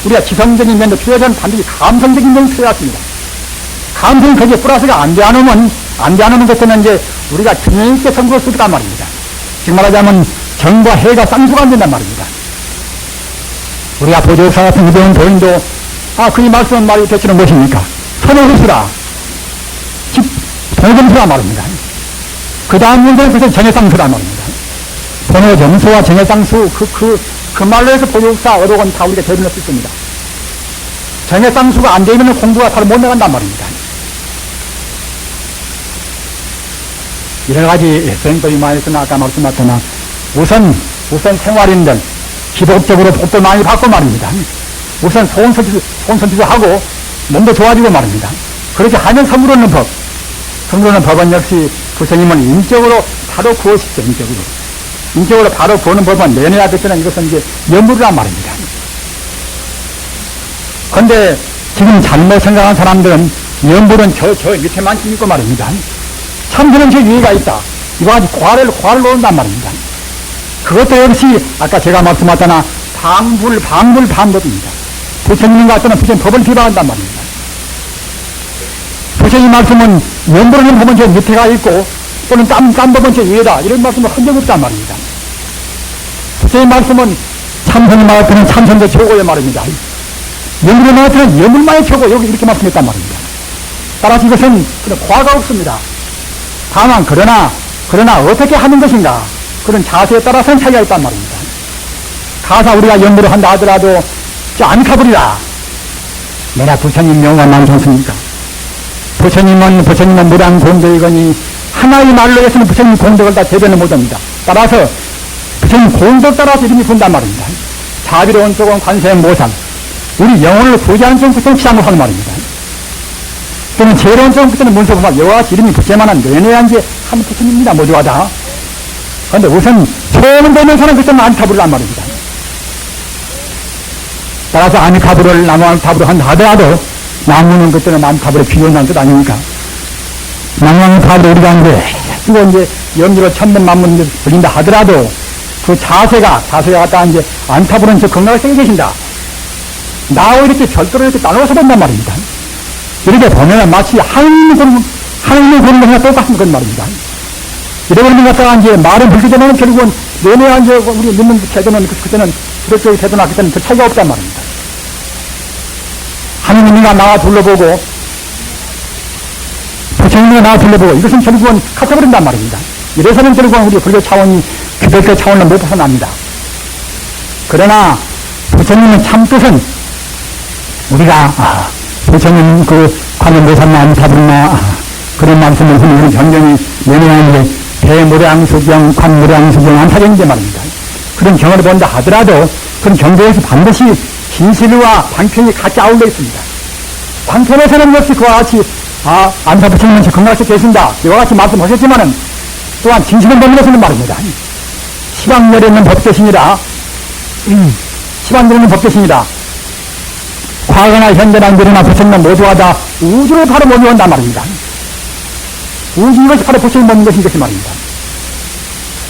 우리가 지성적인 면도 필요하지만 반드시 감성적인 면이 필요하습니다. 감성이 거기에 플러스가 안 돼 않으면 그때는 이제 우리가 균형 있게 성공할 수 있단 말입니다. 지금 말하자면 정과 해가 쌍수가 안 된단 말입니다. 우리가 보조사 같은 유대원 도인도 그이 말씀은 말이 대체는 무엇입니까? 선호흡수라, 동점수라 말입니다. 그 다음 문제는 그것은 정해쌍수라 말입니다. 번호점수와 정해쌍수, 그 말로 해서 보조사, 어록은 다 우리가 대변할 수 있습니다. 정해쌍수가 안 되면 공부가 잘 못 나간단 말입니다. 여러 가지 선생님들이 많이 했으나 아까 말씀하셨나 우선 생활인들 기독적으로 복도 많이 받고 말입니다. 우선 손선지도 하고 몸도 좋아지고 말입니다. 그렇게 하면 성불하는 법은 역시 부처님은 인격으로 바로 구하십시오. 인격으로 바로 구하는 법은 내내야 됐으나 이것은 이제 염불이란 말입니다. 그런데 지금 잘못 생각한 사람들은 염불은 저 밑에만 있고 말입니다. 참선은 저 위에가 있다. 이와 같이 과를 놓는단 말입니다. 그것도 역시 아까 제가 말씀하잖아, 방불입니다. 부처님과 또는 부처님 법을 비방한단 말입니다. 부처님 말씀은 염불하는 법은 저 밑에가 있고 또는 딴 법은 저 위에다, 이런 말씀을 한 적 없단 말입니다. 부처님 말씀은 참선이 말하는 참선도 최고의 말입니다. 염불이 말하는 염불만이 최고, 여기 이렇게 말씀했단 말입니다. 따라서 이것은 과가 없습니다. 다만 그러나 어떻게 하는 것인가, 그런 자세에 따라서는 차이가 있단 말입니다. 가사 우리가 염불을 한다 하더라도 안 가버리라. 내가 부처님 명만 많지 않습니까? 부처님은 무량 공덕이거니 하나의 말로 해서는 부처님 공덕을 다 대변을 못합니다. 따라서 부처님 공덕 따라서 이름이 분단 말입니다. 자비로운 조건 관세음 모상, 우리 영혼을 구제하는 쪽은 부처님 시장을 하는 말입니다. 또는 제로운 쪽은 부처님 문서부만 여와 같이 이름이 붙제만한 내내한 게 한 부처님입니다. 모두가 다. 그런데 우선 처음 되면서는 부처님 안타부를 한 말입니다. 따라서 안타부를 나무안타부를 한다 하더라도 나무는 그때는 안타부를 비교한다는 뜻 아닙니까? 나무안타부를 우리가 이제 이거 이제 염주로 천번 만문 불린다 하더라도 그 자세가 갖다 이제 안타부는 저 건강을 세게 계신다. 나와 이렇게 별도로 이렇게 나눠서 본단 말입니다. 이렇게 보면 마치 하나님의 보는 것과 똑같은 그런 말입니다. 이래버리는 것다가 이제 말은 불기 전에는 결국은 내내한 이제 우리 믿는 태도는 그때는 그렇게 태도나 그때는 그 차이가 없단 말입니다. 하나님이가 나와 둘러보고 부처님이 나와 둘러보고 이것은 결국은 같아버린단 말입니다. 이래서는 결국은 우리 불교 차원이 기독교 차원을 못 벗어납니다. 그러나 부처님의 참뜻은 우리가 부처님 그 관음보살나 안타불나 그런 말씀을 우리는 경전이 내내한 게 대무량수경, 관무량수경, 안타경제 말입니다. 그런 경을 본다 하더라도 그런 경전에서 반드시 진실과 방편이 같이 아울러 있습니다. 방편에서는 역시 그와 같이 안타 부처님은 건강하게 계신다 이와 같이 말씀하셨지만은 또한 진실을 보면서는 말입니다. 시방열에 있는 법대신이라 시방열에 있는 법대신이라 과거나 현재나 미래나 부처님은 모두가 다 우주를 바로 모여온단 말입니다. 우주 이것이 바로 부처님 모는 것인 것이 말입니다.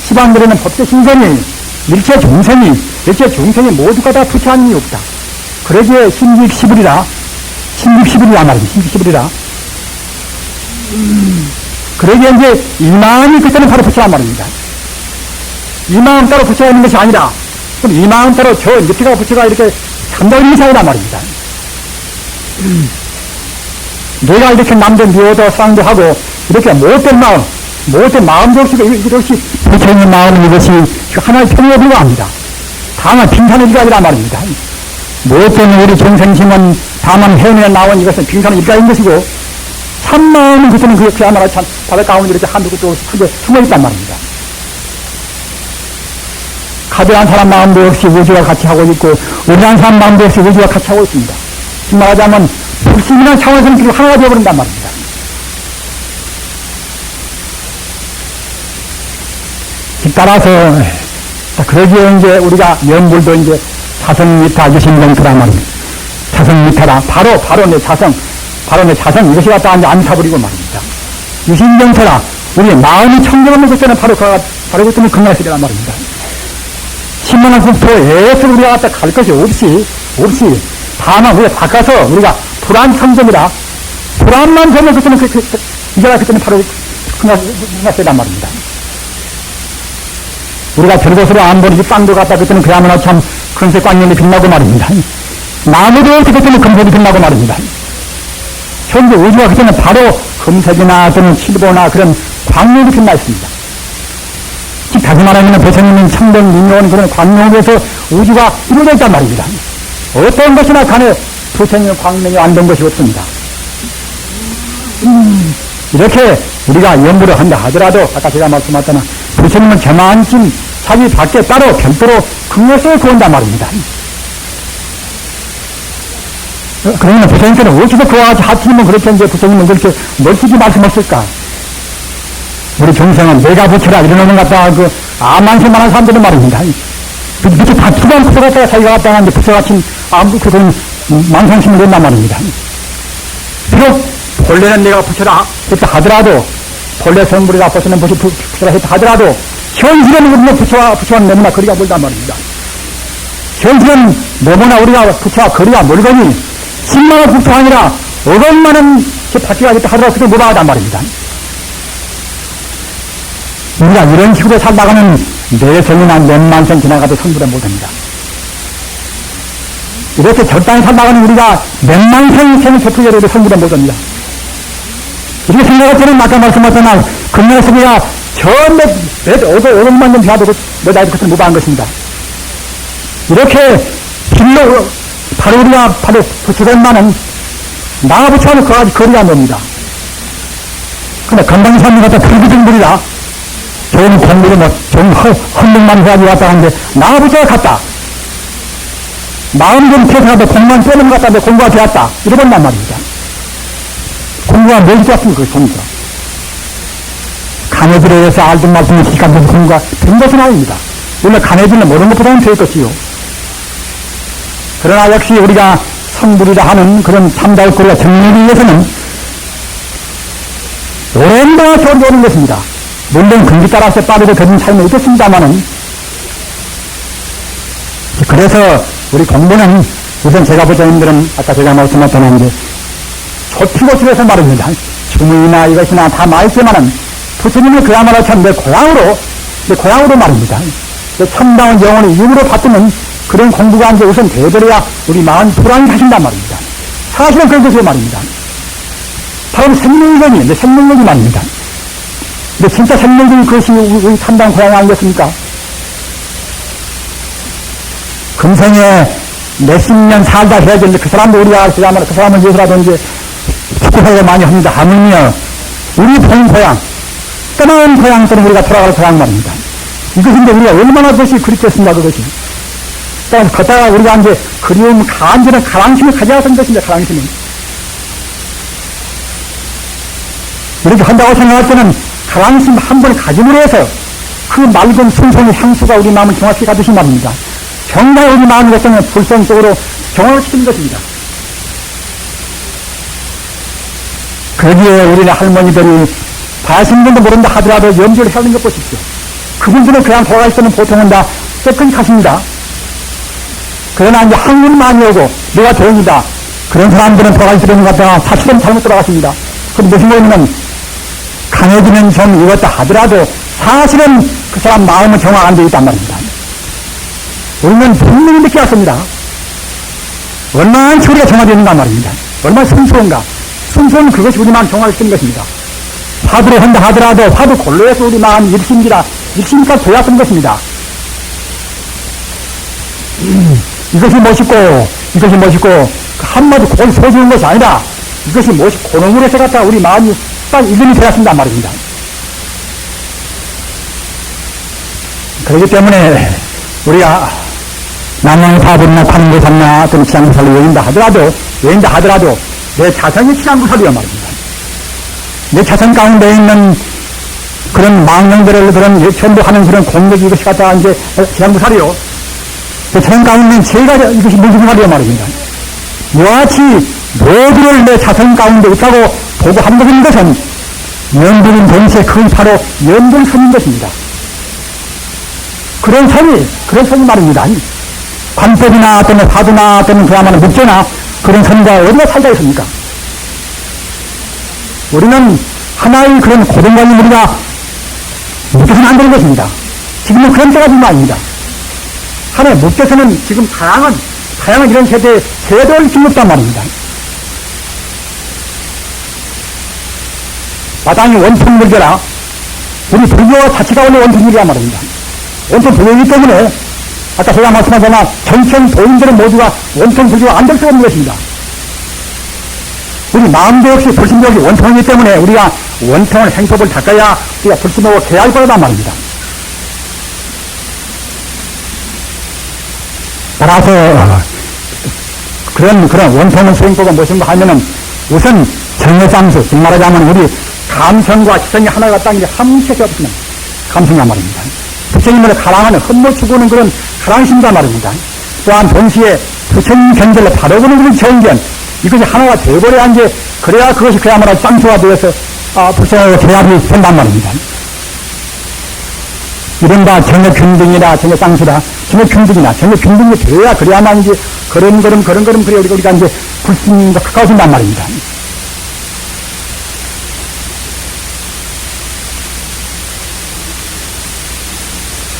시방들에는 법대 신선이 일체 중생이 모두가 다 부처함이 없다. 그러기에 신직시불이라 말입니다. 신직시불이라. 그러기에 이제 이 마음이 그때는 바로 부처란 말입니다. 이 마음 따로 부처가 있는 것이 아니라 그럼 이 마음 따로 저 밑에가 부처가 이렇게 참다운 이상이란 말입니다. 내가 이렇게 남들 미워도 사랑도 하고 이렇게 못된 마음도 없이 이것이 부처님의 마음은 이것이 하나의 평에 불과합니다. 다만 빙산의 일각이란 말입니다. 못된 우리 중생심은 다만 해내에 나온 이것은 빙산의 일각인 것이고 참마음은 그때는 그야말로 참 바다 가운데 이렇게 한두 곳도 크게 숨어있단 말입니다. 가벼운 사람 마음도 없이 우주와 같이 하고 있고 우리한 사람 마음도 없이 우주와 같이 하고 있습니다. 말하자면 불신이라는 차원에서는 그게 하나가 되어버린단 말입니다. 따라서 그러기에 이제 우리가 연불도 이제 자성미타 유심정토란 말입니다. 자성미타라 바로 내 자성 이것이 갖다 이제 안타버리고 말입니다. 유심정토라 우리 마음이 청정하는 것에는 바로 그때는 건강하시란 말입니다. 10만원 국토에서 우리가 갖다 갈 것이 없이 다만 우리가 바꿔서 우리가 불안청정이라 불안만 되면 그때는 이제가 그때는 바로 끝났단 말입니다. 우리가 별것으로 안 보는 이 땅도 갖다 그때는 그야말로 참 금색 광명이 빛나고 말입니다. 나무도 없이 그때는 금색이 빛나고 말입니다. 현재 우주가 그때는 바로 금색이나 또는 실보나 그런 광명이 빛나 있습니다. 즉 다시 말하면 부처님은 참된 민요원 그런 광명에서 우주가 이루어져 있단 말입니다. 어떤 것이나 간에 부처님의 광명이 안 된 것이 없습니다. 이렇게 우리가 연구를 한다 하더라도 아까 제가 말씀하셨잖아 부처님은 저만큼 자기 밖에 따로 별도로 극렬성을 구한단 말입니다. 그러면 부처님께는 어찌서 그와 같이 하필이면 그렇게 이제 부처님은 그렇게 멋지게 말씀하실까? 우리 중생은 내가 부처라 이러는 것 같다 아만세만한 사람들은 말입니다. 이렇게 다 투방 부처 갖다가 자기가 갖다가 이제 부처같이 그런 망상심을 낸단 말입니다. 비록 본래는 내가 부처라 했다 하더라도 본래 성불이라 부처는 부처라 했다 하더라도 현실에는 우리는 부처와는 너무나 거리가 멀단 말입니다. 현실은 너무나 우리가 부처와 거리가 멀거니 10만원 국토가 아니라 500만원 바뀌어야겠다 하더라도 그게 못하단 말입니다. 우리가 이런 식으로 살다가는 내 생이나 몇만 생 지나가도 성불에 못합니다. 이렇게 적당히 살다가는 우리가 몇만 생을 베풀려도 성불에 못합니다. 이렇게 생각할 때는 아까 말씀하셨잖아. 금년에서 우리가 저 500만 년 비하도 몇 아이도 그것을 못한 것입니다. 이렇게 빌로 바로 우리가 바로 부처된만은 나와 부처하는 거기가 멀습니다. 근데 건강 사람이 갖다 들기둥들이다. 좋은 공부를 좀 헌능만 해가지고 왔다 하는데, 나부터 갔다. 마음 좀 태어나도 공만 빼는 것 같다는데 공부가 되었다. 이러본단 말입니다. 공부가 뭘 되었습니까? 그 공부가. 간해질에 의해서 알던 말씀을 기간된 공부가 된 것은 아닙니다. 원래 간해질은 모르는 것보다는 될 것이요. 그러나 역시 우리가 성불이라 하는 그런 삼다의 꼴과 정리를 위해서는 오랜 동안 세월이 오는 것입니다. 물론 근기 따라서 빠르고 더딘 차이는 있겠습니다만은, 그래서 우리 공부는 우선 제가 보자님들은 아까 제가 말씀하셨는데 조피고집에서 말입니다. 주문이나 이것이나 다 말했지만은 부처님은 그야말로 참 내 고향으로 말입니다. 참다운 영혼의 이유로 받드는 그런 공부가 이제 우선 되어버려야 우리 마음이 불안이 가신단 말입니다. 사실은 그런 것으로 말입니다. 바로 생명력이, 생명력이 말입니다. 근데 진짜 생명력이 그것이 우리 참다운 고향이 아니겠습니까? 금생에 몇십 년 살다 해야 되는데 그 사람도 우리가 알지만 그 사람은 위해서라도 이제 축구회를 많이 합니다. 하물며 우리 본 고향, 떠나온 고향 또는 우리가 돌아갈 고향 말입니다. 이것인데 우리가 얼마나 그것이 그립겠습니까, 그것이. 걷다가 우리가 이제 그리움, 간절한 가랑심을 가져야 되는 것인데, 가랑심은. 이렇게 한다고 생각할 때는 가랑심 한 번 가짐으로 해서 그 맑은 순송의 향수가 우리 마음을 정확히 가두신 말입니다. 정말 우리 마음을 갖다는 불성적으로 정화를 시키는 것입니다. 거기에 우리네 할머니들이 80년도 모른다 하더라도 염주를 해오는 것 보십시오. 그분들은 그냥 돌아갈 때는 보통은 다 깨끗이 가십니다. 그러나 이제 한국 많이 오고 내가 도인이다. 그런 사람들은 돌아가기 싫은 것 같다가 사실은 잘못 돌아가십니다. 그럼 무슨 말이냐면 강해지는 좀 이것다 하더라도 사실은 그 사람 마음은 정화 안 되어 있단 말입니다. 우리는 분명히 느끼 왔습니다. 얼마나 우리가 정화되는가 말입니다. 얼마나 순수한가. 순수는 그것이 우리 마음 정화를 시키는 것입니다. 화두를 한다 하더라도 화두 골로에서 우리 마음이 일심이니까 돼야 쓰는 것입니다. 이것이 멋있고 한마디 골 소주는 것이 아니라 이것이 멋있고 고놈으로 해서 갖다 우리 마음이 딱 이름이 되어야 쓴단 말입니다. 그렇기 때문에 우리가 남양사불이나 관고산나 또는 치안구살로 여인다 하더라도 내 자성이 치안구살이란 말입니다. 내 자성 가운데 있는 그런 망령들을 그런 전도하는 그런 공력이 이것이 갖다가 이제 치안구살이요. 내 자성 가운데 있는 제가 이것이 무중살이란 말입니다. 이와 같이 모두를 내 자성 가운데 있다고 보고 한다는 것은 연불인 동시에 그것이 바로 연불선인 것입니다. 그런 선이 말입니다. 관법이나 또는 화두나 또는 그야말로 묵조나 그런 선과 어디가 살다 있습니까? 우리는 하나의 그런 고등관념 우리가 묵혀서는 안 되는 것입니다. 지금은 그런 때가 지금 아닙니다. 하나의 묵혀서는 지금 다양한 이런 세대를 지켰단 말입니다. 마땅히 원통불교라 우리 불교 자체가 원래 원통불교란 말입니다. 원통 불교이기 때문에 아까 제가 말씀하잖아 정청 도인들은 모두가 원통 불교가 안 될 수가 없는 것입니다. 우리 마음도 역시 불신력이 원통이기 때문에 우리가 원통을 행법을 닦아야 우리가 불신하고 개할 거란 말입니다. 따라서 그런 원통의 수행법은 무엇인가 하면은 우선 정해장수, 즉 말하자면 우리 감성과 지성이 하나가 딱 이제 함께서 없으면 감성이란 말입니다. 부처님을 가랑하는 흠모추고는 그런 가랑심이란 말입니다. 또한 동시에 부처님 견절로 바라보는 그런 정견, 이것이 하나가 되어버려야 이제 그래야 그것이 그야말로 쌍수가 되어서 불성하고 제압이 된단 말입니다. 이른바 정액균등이나 정액쌍수라 정액균등이나 정액균등이 되어야 그래야만 이제 그런 그래 우리가 이제 불신과 가까워진단 말입니다.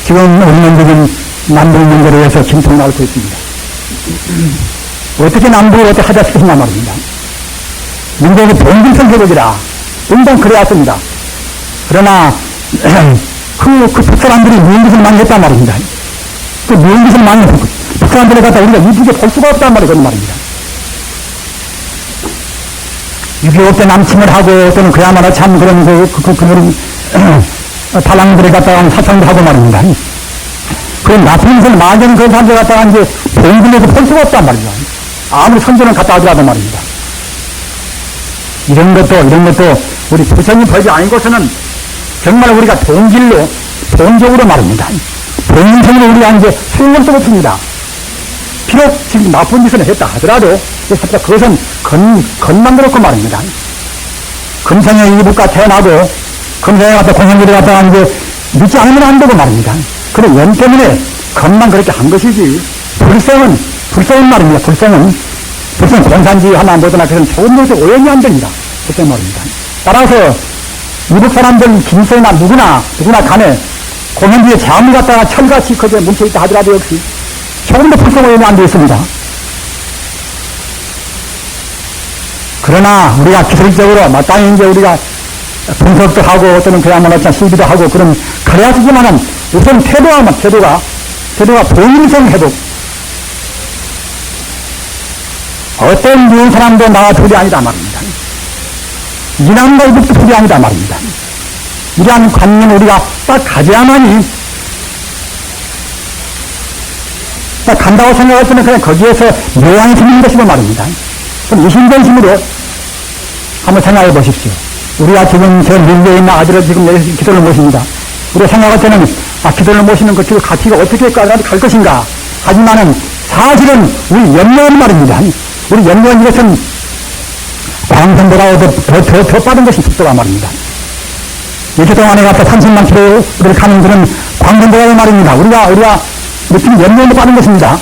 지금 우리는 지금 남북 문제로 해서 진통을 앓고 있습니다. 어떻게 남북을 어떻게 하자 싶으냐 말입니다. 문제는 본질성 회복이라 응당 그래왔습니다. 그러나 그 북사람들이 미운 짓을 많이 했단 말입니다. 그 미운 짓을 많이 했고 북사람들을 갖다 우리가 이쁘게 볼 수가 없단 말이거든 말입니다. 6.25때 남침을 하고 또는 그야말로 참 그런 그런 달랑들을 갖다가 사상도 하고 말입니다. 그런 나쁜 짓을 많은 그런 사람들 갖다가 이제 봉분에서 볼 수가 없단 말이죠. 아무리 선전을 갖다 하더라도 말입니다. 이런 것도 우리 부처님 법이 아닌 것은 정말 우리가 동질로, 본적으로 말입니다. 본인성으로 우리가 이제 수용할 수 없습니다. 비록 지금 나쁜 짓을 했다 하더라도 그것은 건만 그렇고 말입니다. 금성의 이북과 태어나고 금성에 갔다 공연들에 갔다가 이제 믿지 않으면 안 되고 말입니다. 그런 연 때문에 건만 그렇게 한 것이지 불성은 말입니다. 불성 공산주의 하나 뭐더나 그런 좋은 것에 오염이 안 됩니다. 그때 말입니다. 따라서 이북 사람들 김서나 누구나 간에 공연주의 자음을 갖다가 철같이 거기에 뭉쳐있다 하더라도 역시 조금도 불성 오염이 안 되어 있습니다. 그러나 우리가 기술적으로 마땅히 이제 우리가 분석도 하고 또는 그야말로 참 실비도 하고 그런 그래야 쓰지만은 우선 태도가 본인성 회복. 어떤 미운 사람도 나와 둘이 아니다 말입니다. 이남과 이북도 둘이 아니다 말입니다. 이러한 관념을 우리가 딱 가져야만이 딱 간다고 생각할 때는 그냥 거기에서 묘양이 생기는 것이고 말입니다. 그럼 이심전심으로 한번 생각해 보십시오. 우리가 지금 저 밀려에 있는 아들을 지금 여기서 기도를 모십니다. 우리가 생각할 때는 기도를 모시는 그 가치가 어떻게 갈 것인가. 하지만은 사실은 우리 연명은 말입니다. 우리 연명은 이것은 광선보다 더 빠른 것이 속도가 말입니다. 이렇게 동안에 가서 30만 킬로를 가는 그런 광선보다 말입니다. 우리가 지금 연명도 빠른 것입니다.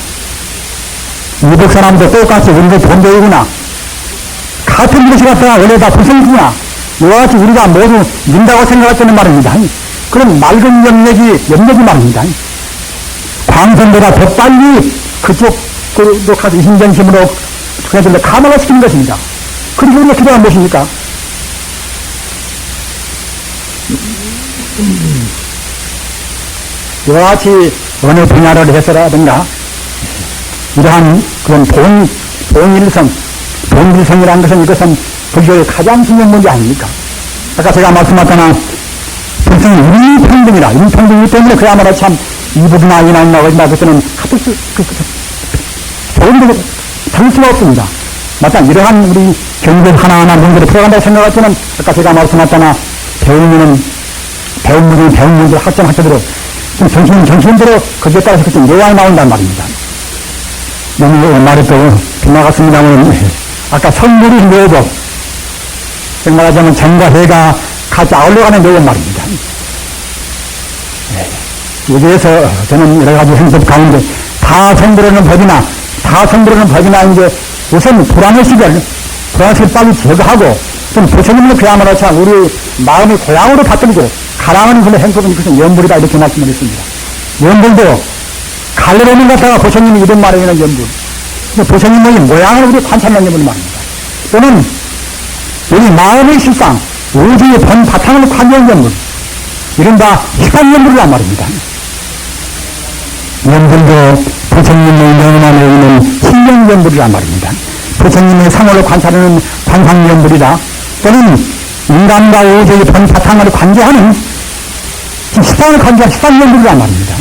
이북 사람도 똑같이 우리도 본도이구나. 같은 것이 갖다가 원래 다 불성이구나. 이와 같이 우리가 모두 민다고 생각할 때는 말입니다. 그런 맑은 염력이 말입니다. 광선보다 더 빨리 그쪽으로 가서 이심전심으로 그들을 가망화시키는 것입니다. 그리고 우리가 기도가 무엇입니까? 이와 같이 어느 분야를 해서라든가 이러한 그런 본일성이라는 것은 이것은 불교의 가장 중요한 문제 아닙니까? 아까 제가 말씀하셨잖아. 불성은 인평등이라. 인평등이기 때문에 그야말로 참 이북이나 이남이나 어디나 그때는 조금도 다를 수가 없습니다. 마땅 이러한 우리 경전 하나하나 문제를 풀어간다고 생각할 때는 아까 제가 말씀하셨잖아. 배운 문제 학점들로 좀 정신대로 거기에 따라서 그좀 묘안이 나온단 말입니다. 너무 말이 또 빗나갔습니다만 아까 성물이 묘법 말하자면 정과 해가 같이 아울러가는 묘법 말입니다. 여기에서 저는 여러 가지 행법 가운데 다 성불하는 법이나 이제 우선 불안의 시절 빨리 제거하고 좀 부처님은 그야말로 참 우리 마음의 고향으로 받들고 가라하는 그런 행법은 그것은 연불이다 이렇게 말씀을 했습니다. 연불도 갈래로는 갖다가 부처님이 이런 말을 하는 연불. 부처님의 모양을 우리 관찰하는 연불 말입니다. 또는 우리 마음의 실상, 우주의 본 바탕을 관여한 연불. 이른바 희관연불이란 말입니다. 연불도 부처님의 명 안에 있는 신령연불이란 말입니다. 부처님의 상호를 관찰하는 관상연불이다. 또는 인간과 우주의 본 바탕을 관계하는 식상을 관계한 식상연불이란 말입니다.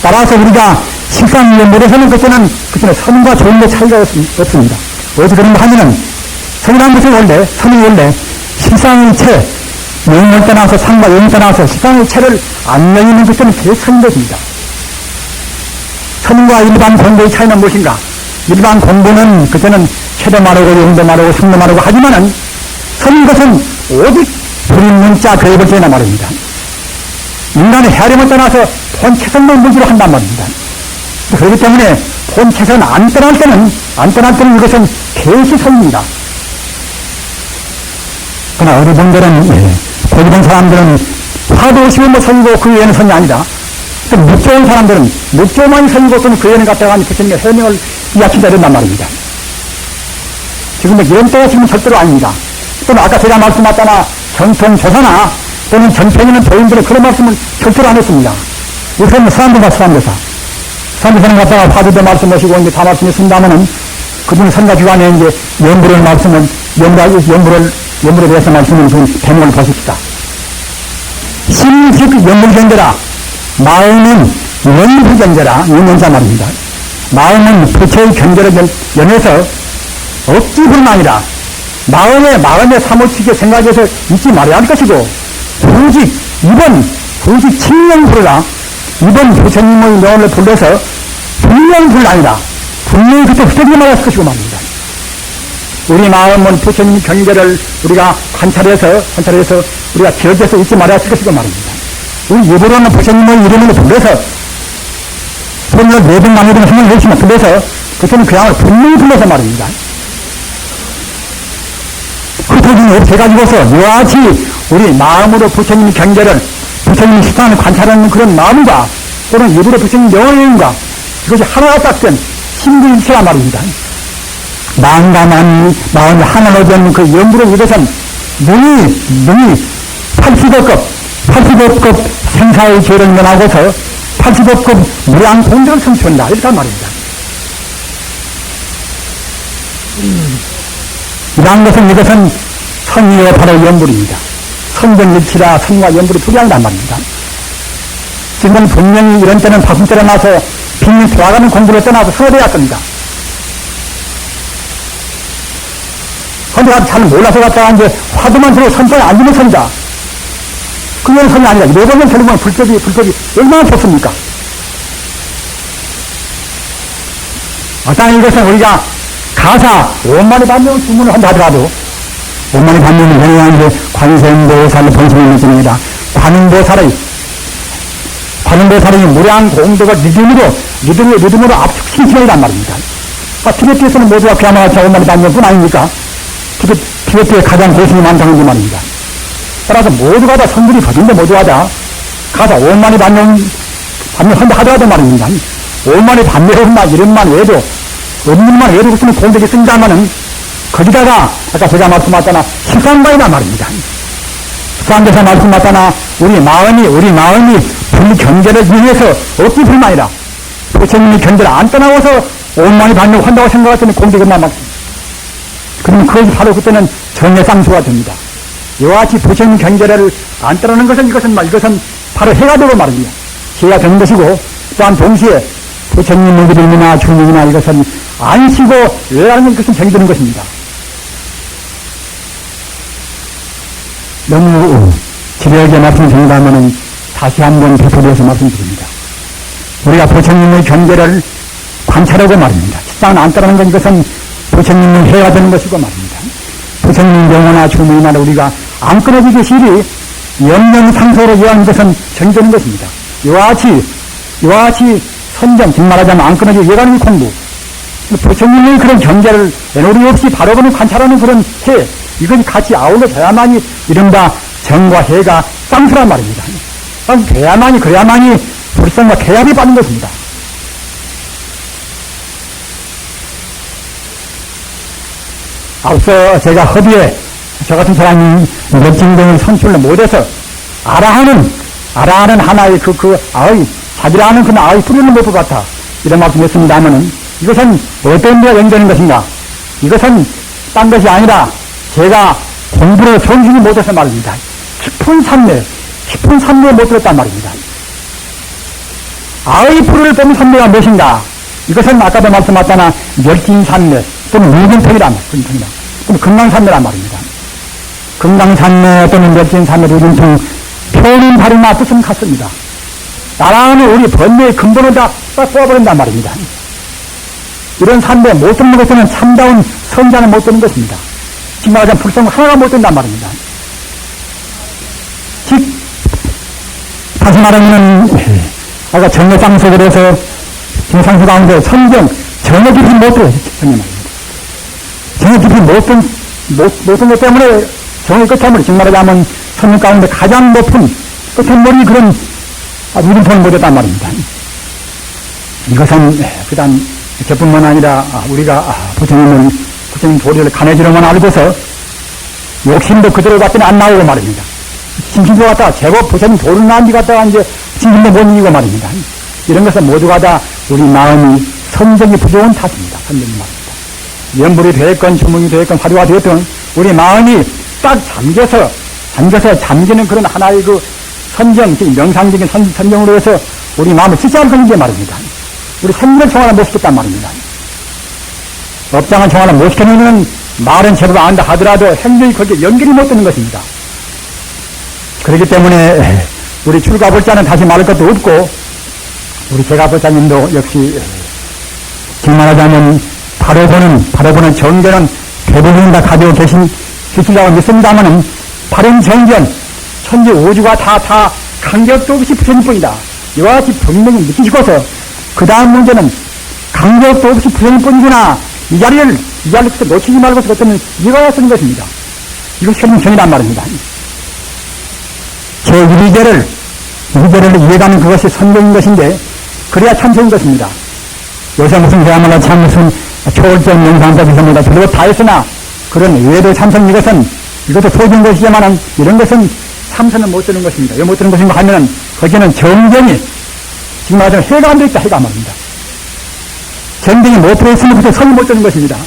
따라서 우리가 식상연불에서는 그때는 선과 좋은데 차이가 없습니다. 어디 그런 거 하면은 선이라는 것은 선이 원래 식상의 채, 영을 떠나서 상과 영을 떠나서 식상의 채를 안 여기는 그때는 그게 선인 것입니다. 선과 일반 공부의 차이는 무엇인가? 일반 공부는 그때는 채도 마르고 영도 마르고 상도 마르고 하지만은 선인 것은 오직 불인 문자 교육을 제나 말입니다. 인간의 헤아림을 떠나서 본체선의 문제로 한단 말입니다. 그렇기 때문에 본체선 안 떠날 때는 이것은 개시선입니다. 그러나 어느 분들은 고기본 사람들은 화도 없이 선이고 그 외에는 선이 아니다. 또 묵조한 사람들은 묵조만이 선이고 또는 그 외에는 갖다가 부처님의 해명을 이야기한다 이런단 말입니다. 지금 이런 때가 지금 절대로 아닙니다. 또는 아까 제가 말씀하셨잖아. 전통조사나 또는 전편에는 도인들은 그런 말씀을 절대로 안 했습니다. 우선 수산도사 수산도사는 갖다가 화두도 말씀하시고 이제 다 말씀했습니다마는 그분 선가 주간에 이제 연불을 말씀은, 연불에 대해서 말씀은 대목을 보십시다. 심즉 연불경제라. 마음은 연불경제라. 이문자 말입니다. 마음은 부처의 경제를 연해서 억지불만이라. 마음에 사무치게 생각해서 잊지 말아야 할 것이고, 오직 칭명불이라. 이번 부처님의 명을 불러서 분명불란이다. 분명히 그때 흩어지게 말할 것이고 말입니다. 우리 마음은 부처님 경계를 우리가 관찰해서 우리가 기억해서 잊지 말아야 할 것이고 말입니다. 우리 입으로는 부처님의 이름을 불러서 손으로 4번 나누던 힘을 열심히 불러서 그때는 그 양을 분명히 불러서 말입니다. 흩어짐이 없애가지고서 이와 같이 우리 마음으로 부처님 경계를 부처님 식상을 관찰하는 그런 마음과 또는 입으로 부처님 명예인과 이것이 하나가 딱 된 신불일체란 말입니다. 마음과 마음이 하나로 된 그 연불을 이것은 눈이 80억급 생사의 죄를 면하고서 80억급 무량 공덕을 성취한다. 이렇게 한 말입니다. 이것은 선의의 바로 연불입니다. 선정일치라 선과 연불이 두 개한단 말입니다. 지금 분명히 이런 때는 박수 때려놔서 빈이 돌아가는 공부를 떠나서 서대야 겁니다. 그런데 잘 몰라서 갔다가 이제 화두만 들어 선전에 앉으면 선이다. 그건 선이 아니라 이러면 결국은 불법이 얼마나 좋습니까? 어떤 이것은 우리가 가사 5만의 반명 주문을 한다 하더라도 5만의 반명은 영향이 관세음보살의 본성의 느낌입니다. 관음보살의 무량 공덕을 리듬으로 압축시키란 말입니다. 티베트에서는 모두가 그야말로 5만의 반명뿐 아닙니까? 티베트에 가장 고심이 많다는 게 말입니다. 따라서 모두가 다 선들이 거진데 모두가 다 가사 5만의 반명 한다 하더라도 말입니다. 5만의 반명만 이름만 외도 음문만 외도 있으면 공덕이 쓴다마는 거기다가 아까 제가 말씀하셨잖아 십상가이다 말입니다. 십상가에서 말씀하셨잖아 우리 마음이 불 경제를 위해서 없기 불만이라 부처님이 경제를 안 떠나고서 5만의 반명 한다고 생각했더니 공덕이 남았습니다. 그러면 그것이 바로 그때는 정해상수가 됩니다. 이와 같이 부처님 경제를 안 떠나는 이것은 바로 해가 되고 말입니다. 해가 되는 것이고 또한 동시에 부처님의 이름이나 주님이나 이것은 안 쉬고 외라는 것은 정이 되는 것입니다. 너무 지려하게 말씀드린다면 다시 한번 되풀이해서 말씀드립니다. 우리가 부처님의 경제를 관찰하고 말입니다. 식상은 안 따르는 건 이것은 부처님의 해가 되는 것이고 말입니다. 부처님 명호나 주문이나 우리가 안 끊어지게 실이 영영상소로 이해하는 것은 정되는 것입니다. 이와 같이 선정, 즉 말하자면 안 끊어지게 이해가는 공부. 부처님의 그런 경제를 애노리 없이 바로바로 관찰하는 그런 해, 이것이 같이 아울러져야만이 이른바 정과 해가 쌍수란 말입니다. 그래야만이 불성과 개합이 받는 것입니다. 앞서 제가 허비에 저 같은 사람이 몇진동을 선출을 못해서 알아하는 하나의 자기라 하는 그 아의 뿌리는 못 것 같아. 이런 말씀 했습니다면은 이것은 어떤 데가 연결되는 것인가? 이것은 딴 것이 아니라 제가 공부를 정신이 못해서 말입니다. 깊은 산매에 못 들었단 말입니다. 아의 뿌리를 뽑는 산매가 무엇인가? 이것은 아까도 말씀하셨잖아. 멸진산매 또는 무진통이란 말입니다. 또는 금강산매란 말입니다. 금강산매 또는 멸진산매, 무진통 표는 다르나 뜻은 같습니다. 나라는 우리 번뇌의 근본을 다 뽑아버린단 말입니다. 이런 산매에 못 듣는 것은 참다운 성자는 못 듣는 것입니다. 지금 말하자면 불성 하나가 못 된단 말입니다. 즉 다시 말하면 아까 정해상속을 해서 정상수 가운데 선정 정해 깊이 못 들어요. 정해 깊이 못 든 것 때문에 정해 끝머리 지금 말하자면 선정 가운데 가장 높은 끝머리 그런 무림통을 못했단 말입니다. 이것은 그다음 저뿐만 아니라 우리가 부처님 도리를 간해지로만 알고서 욕심도 그대로 갔더니 안 나오고 말입니다. 심심도 갔다가 제법 부처님 도를 나은 뒤 갔다가 이제 심심도 못 이기고 말입니다. 이런 것은 모두가 다 우리 마음이 선정이 부족한 탓입니다. 선정이 말입니다. 연불이 되었건 주문이 되었건 화두가 되었건 우리 마음이 딱 잠기는 그런 하나의 그 선정, 명상적인 선정으로 해서 우리 마음을 씻어야 하는 게 말입니다. 우리 생명을 정화를 못 시켰단 말입니다. 업장을 정화를 못 시켜놓으면 말은 제대로 안다 하더라도 행동이 거기에 연결이 못 되는 것입니다. 그렇기 때문에 우리 출가불자는 다시 말할 것도 없고 우리 제가불자님도 역시 정말하자면 바로 보는 정견은 대부분 다 가지고 계시라고 믿습니다만은 바른 정견, 천지 우주가 다 간격도 없이 부처님뿐이다. 이와 같이 분명히 느끼시고서 그 다음 문제는 간격도 없이 부처님뿐이구나. 이 자리를 놓치지 말고서 어쩌면 이거야 쓰는 것입니다. 이것이 현명이란 말입니다. 제1위제를 이해가는 그것이 선정인 것인데 그래야 참선인 것입니다. 요새 무슨 그야말로 참 무슨 초월적 명상법이십니다. 별로 다 했으나 그런 외도 참선 이것도 소중한 것이지만은 이런 것은 참선은 못 되는 것입니다. 왜 못 되는 것인가 하면은 거기는 정정이 지금 말하자면 해가 안 되어 있다 해가 말입니다. 정정이 못 되어 있으면부터 선이 못 되는 것입니다.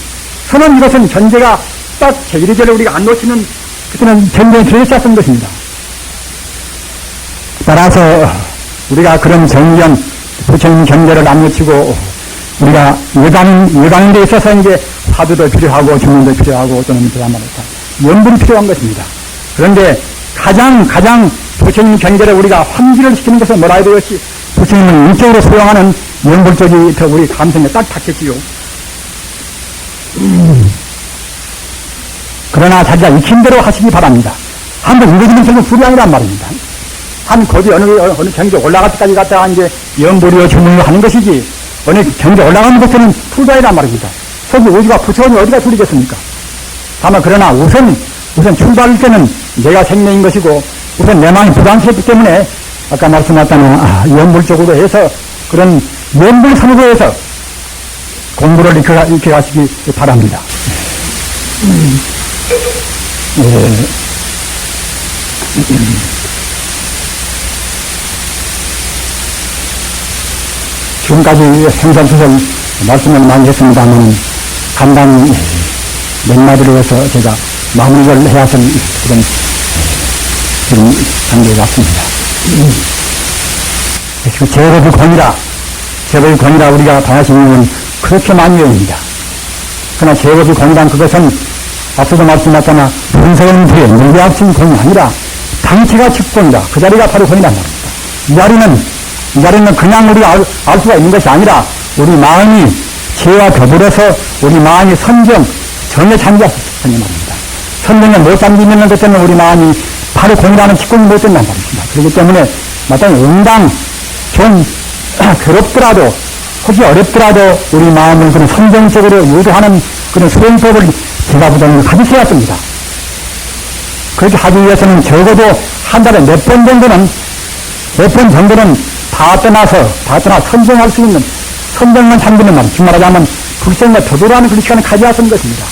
선은 이것은 전제가 딱 제1위제를 우리가 안 놓치는 그때는 정정이 들어있어야 쓰는 것입니다. 따라서 우리가 그런 정견, 부처님 경계를 안 놓치고 우리가 예가는 데 있어서 이제 화두도 필요하고 주문도 필요하고 또는 연불이 필요한 것입니다. 그런데 가장 부처님 경계를 우리가 환기를 시키는 것은 뭐라 해야 되겠지? 부처님은 인적으로 소용하는 연불 쪽이 더 우리 감성에 딱 닿겠지요. 그러나 자기가 익힌 대로 하시기 바랍니다. 한번 읽어지면 결국 불이 아니란 말입니다. 한 god이 어느 경계 올라갈 때까지 갔다가 이제 연불이요 주문을 하는 것이지 어느 경계 올라가는 것들은 풀자이란 말입니다. 속이 우주가 부처님이 어디가 둘이겠습니까? 다만 그러나 우선 출발할 때는 내가 생명인 것이고 우선 내 마음이 부담스럽기 때문에 아까 말씀하셨다는 연불 쪽으로 해서 그런 연불 선으로 해서 공부를 이렇게 가시기 바랍니다. 지금까지 행선수설 말씀을 많이 했습니다만 간단히 몇 마디로 해서 제가 마무리를 해야 할 그런 단계에 왔습니다. 제법이 권이라 우리가 당하시는 그렇게 많이 외웁니다. 그러나 제법이 권이란 그것은 앞서도 말씀하셨잖아 분석은 뒤에 무비학신 권이 아니라 당체가 직권이다. 그 자리가 바로 권이란 말입니다. 이 자리는 그냥 우리가 알 수가 있는 것이 아니라 우리 마음이 죄와 더불어서 우리 마음이 정에 잠겼을 말입니다. 선정에 못 잠기면 그때는 우리 마음이 바로 권이라는 직권이 못 된다는 말입니다. 그렇기 때문에 마땅히 응당 좀 괴롭더라도 혹시 어렵더라도 우리 마음을 그런 선정적으로 유도하는 그런 수행법을 제가부장님을 가지셔야 합니다. 그렇게 하기 위해서는 적어도 한 달에 몇 번 정도는 다 떠나서 선정할 수 있는 선정만 잠기는 말, 말하자면 불생과 더불어하는 그런 시간을 가져야 하는 것입니다.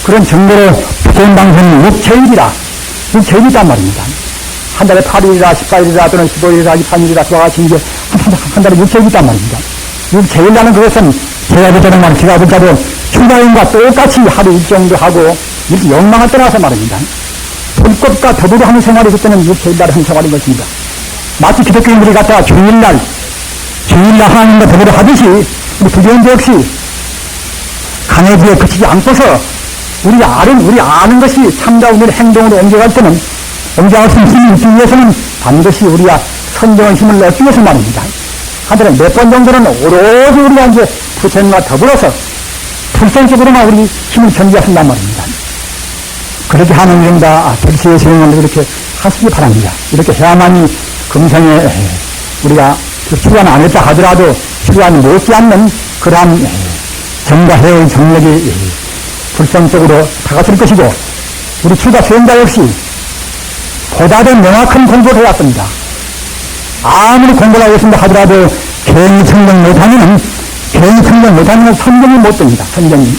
그런 정도로 부처님 방송은 6제일이 있단 말입니다. 한 달에 8일이라 14일이라 또는 15일이라 23일이라 그와 같이 이제 한 달에 6제일이 있단 말입니다. 6제일이라는 그것은 제가 보자는 말, 제가 보자도 출가인과 똑같이 하루 일정도 하고 이렇게 욕망을 떠나서 말입니다. 불꽃과 더불어 하는 생활이 그때는 6제일날 하는 생활인 것입니다. 마치 기독교인들이 갖다가 주일날 하나님과 더불어 하듯이 우리 부교인도 역시 강해지에 그치지 않고서 우리 아는 것이 참다 오늘 행동으로 옮겨갈 때는 옮겨갈 수 있는 힘을 얻기 위해서는 반드시 우리가 선정의 힘을 얻기 위해서 말입니다. 한 달에 몇 번 정도는 오로지 우리가 이제 부처님과 더불어서 불성적으로만 우리 힘을 전개하신단 말입니다. 그렇게 하는 일입니다. 절시의 수행을 그렇게 하시기 바랍니다. 이렇게 해야만이 금생에 우리가 출간 안 했다 하더라도 출간 못지않는 그러한 정과 해의 정력이 불성적으로 다가설 것이고 우리 출가 수행자 역시 보다 더 명확한 공부를 해야 합니다. 아무리 공부를 하고 있습니다 하더라도 개인이 성경 못하면 선정이 못 됩니다. 선정이.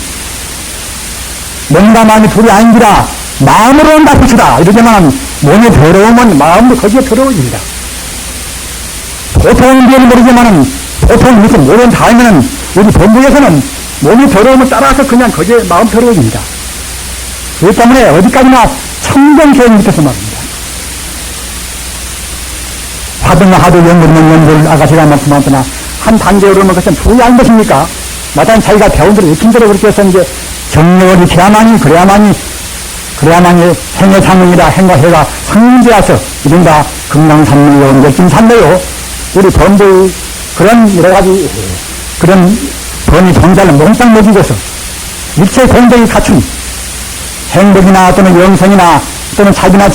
몸과 마음이 둘이 아닌지라 마음으로는 다 붙이다. 이러지만 몸이 더러우면 마음도 거기에 더러워집니다. 보통은 모르지만은 보통 이렇게 모른 다음에는 우리 본부에서는 몸이 더러움을 따라서 그냥 거기에 마음 더러워집니다. 그렇기 때문에 어디까지나 청정교육 밑에서 말입니다. 화두는 하도 연구는 연구를 아가씨가 말씀하더나 한 단계에 오르면 그것은 부유한 것입니까? 마땅히 자기가 배운 대로 익힌 대로 그렇게 해서 이제 정력을 익혀야만이 그래야만이 행해상응이라 행과해가 상응되어서 이른바 금강산물요 열심산매요 우리 범부의 그런 여러가지 그런 범위 동자를 몽땅 먹이고서 일체 공덕이 갖춘 행복이나 또는 영생이나 또는 자기나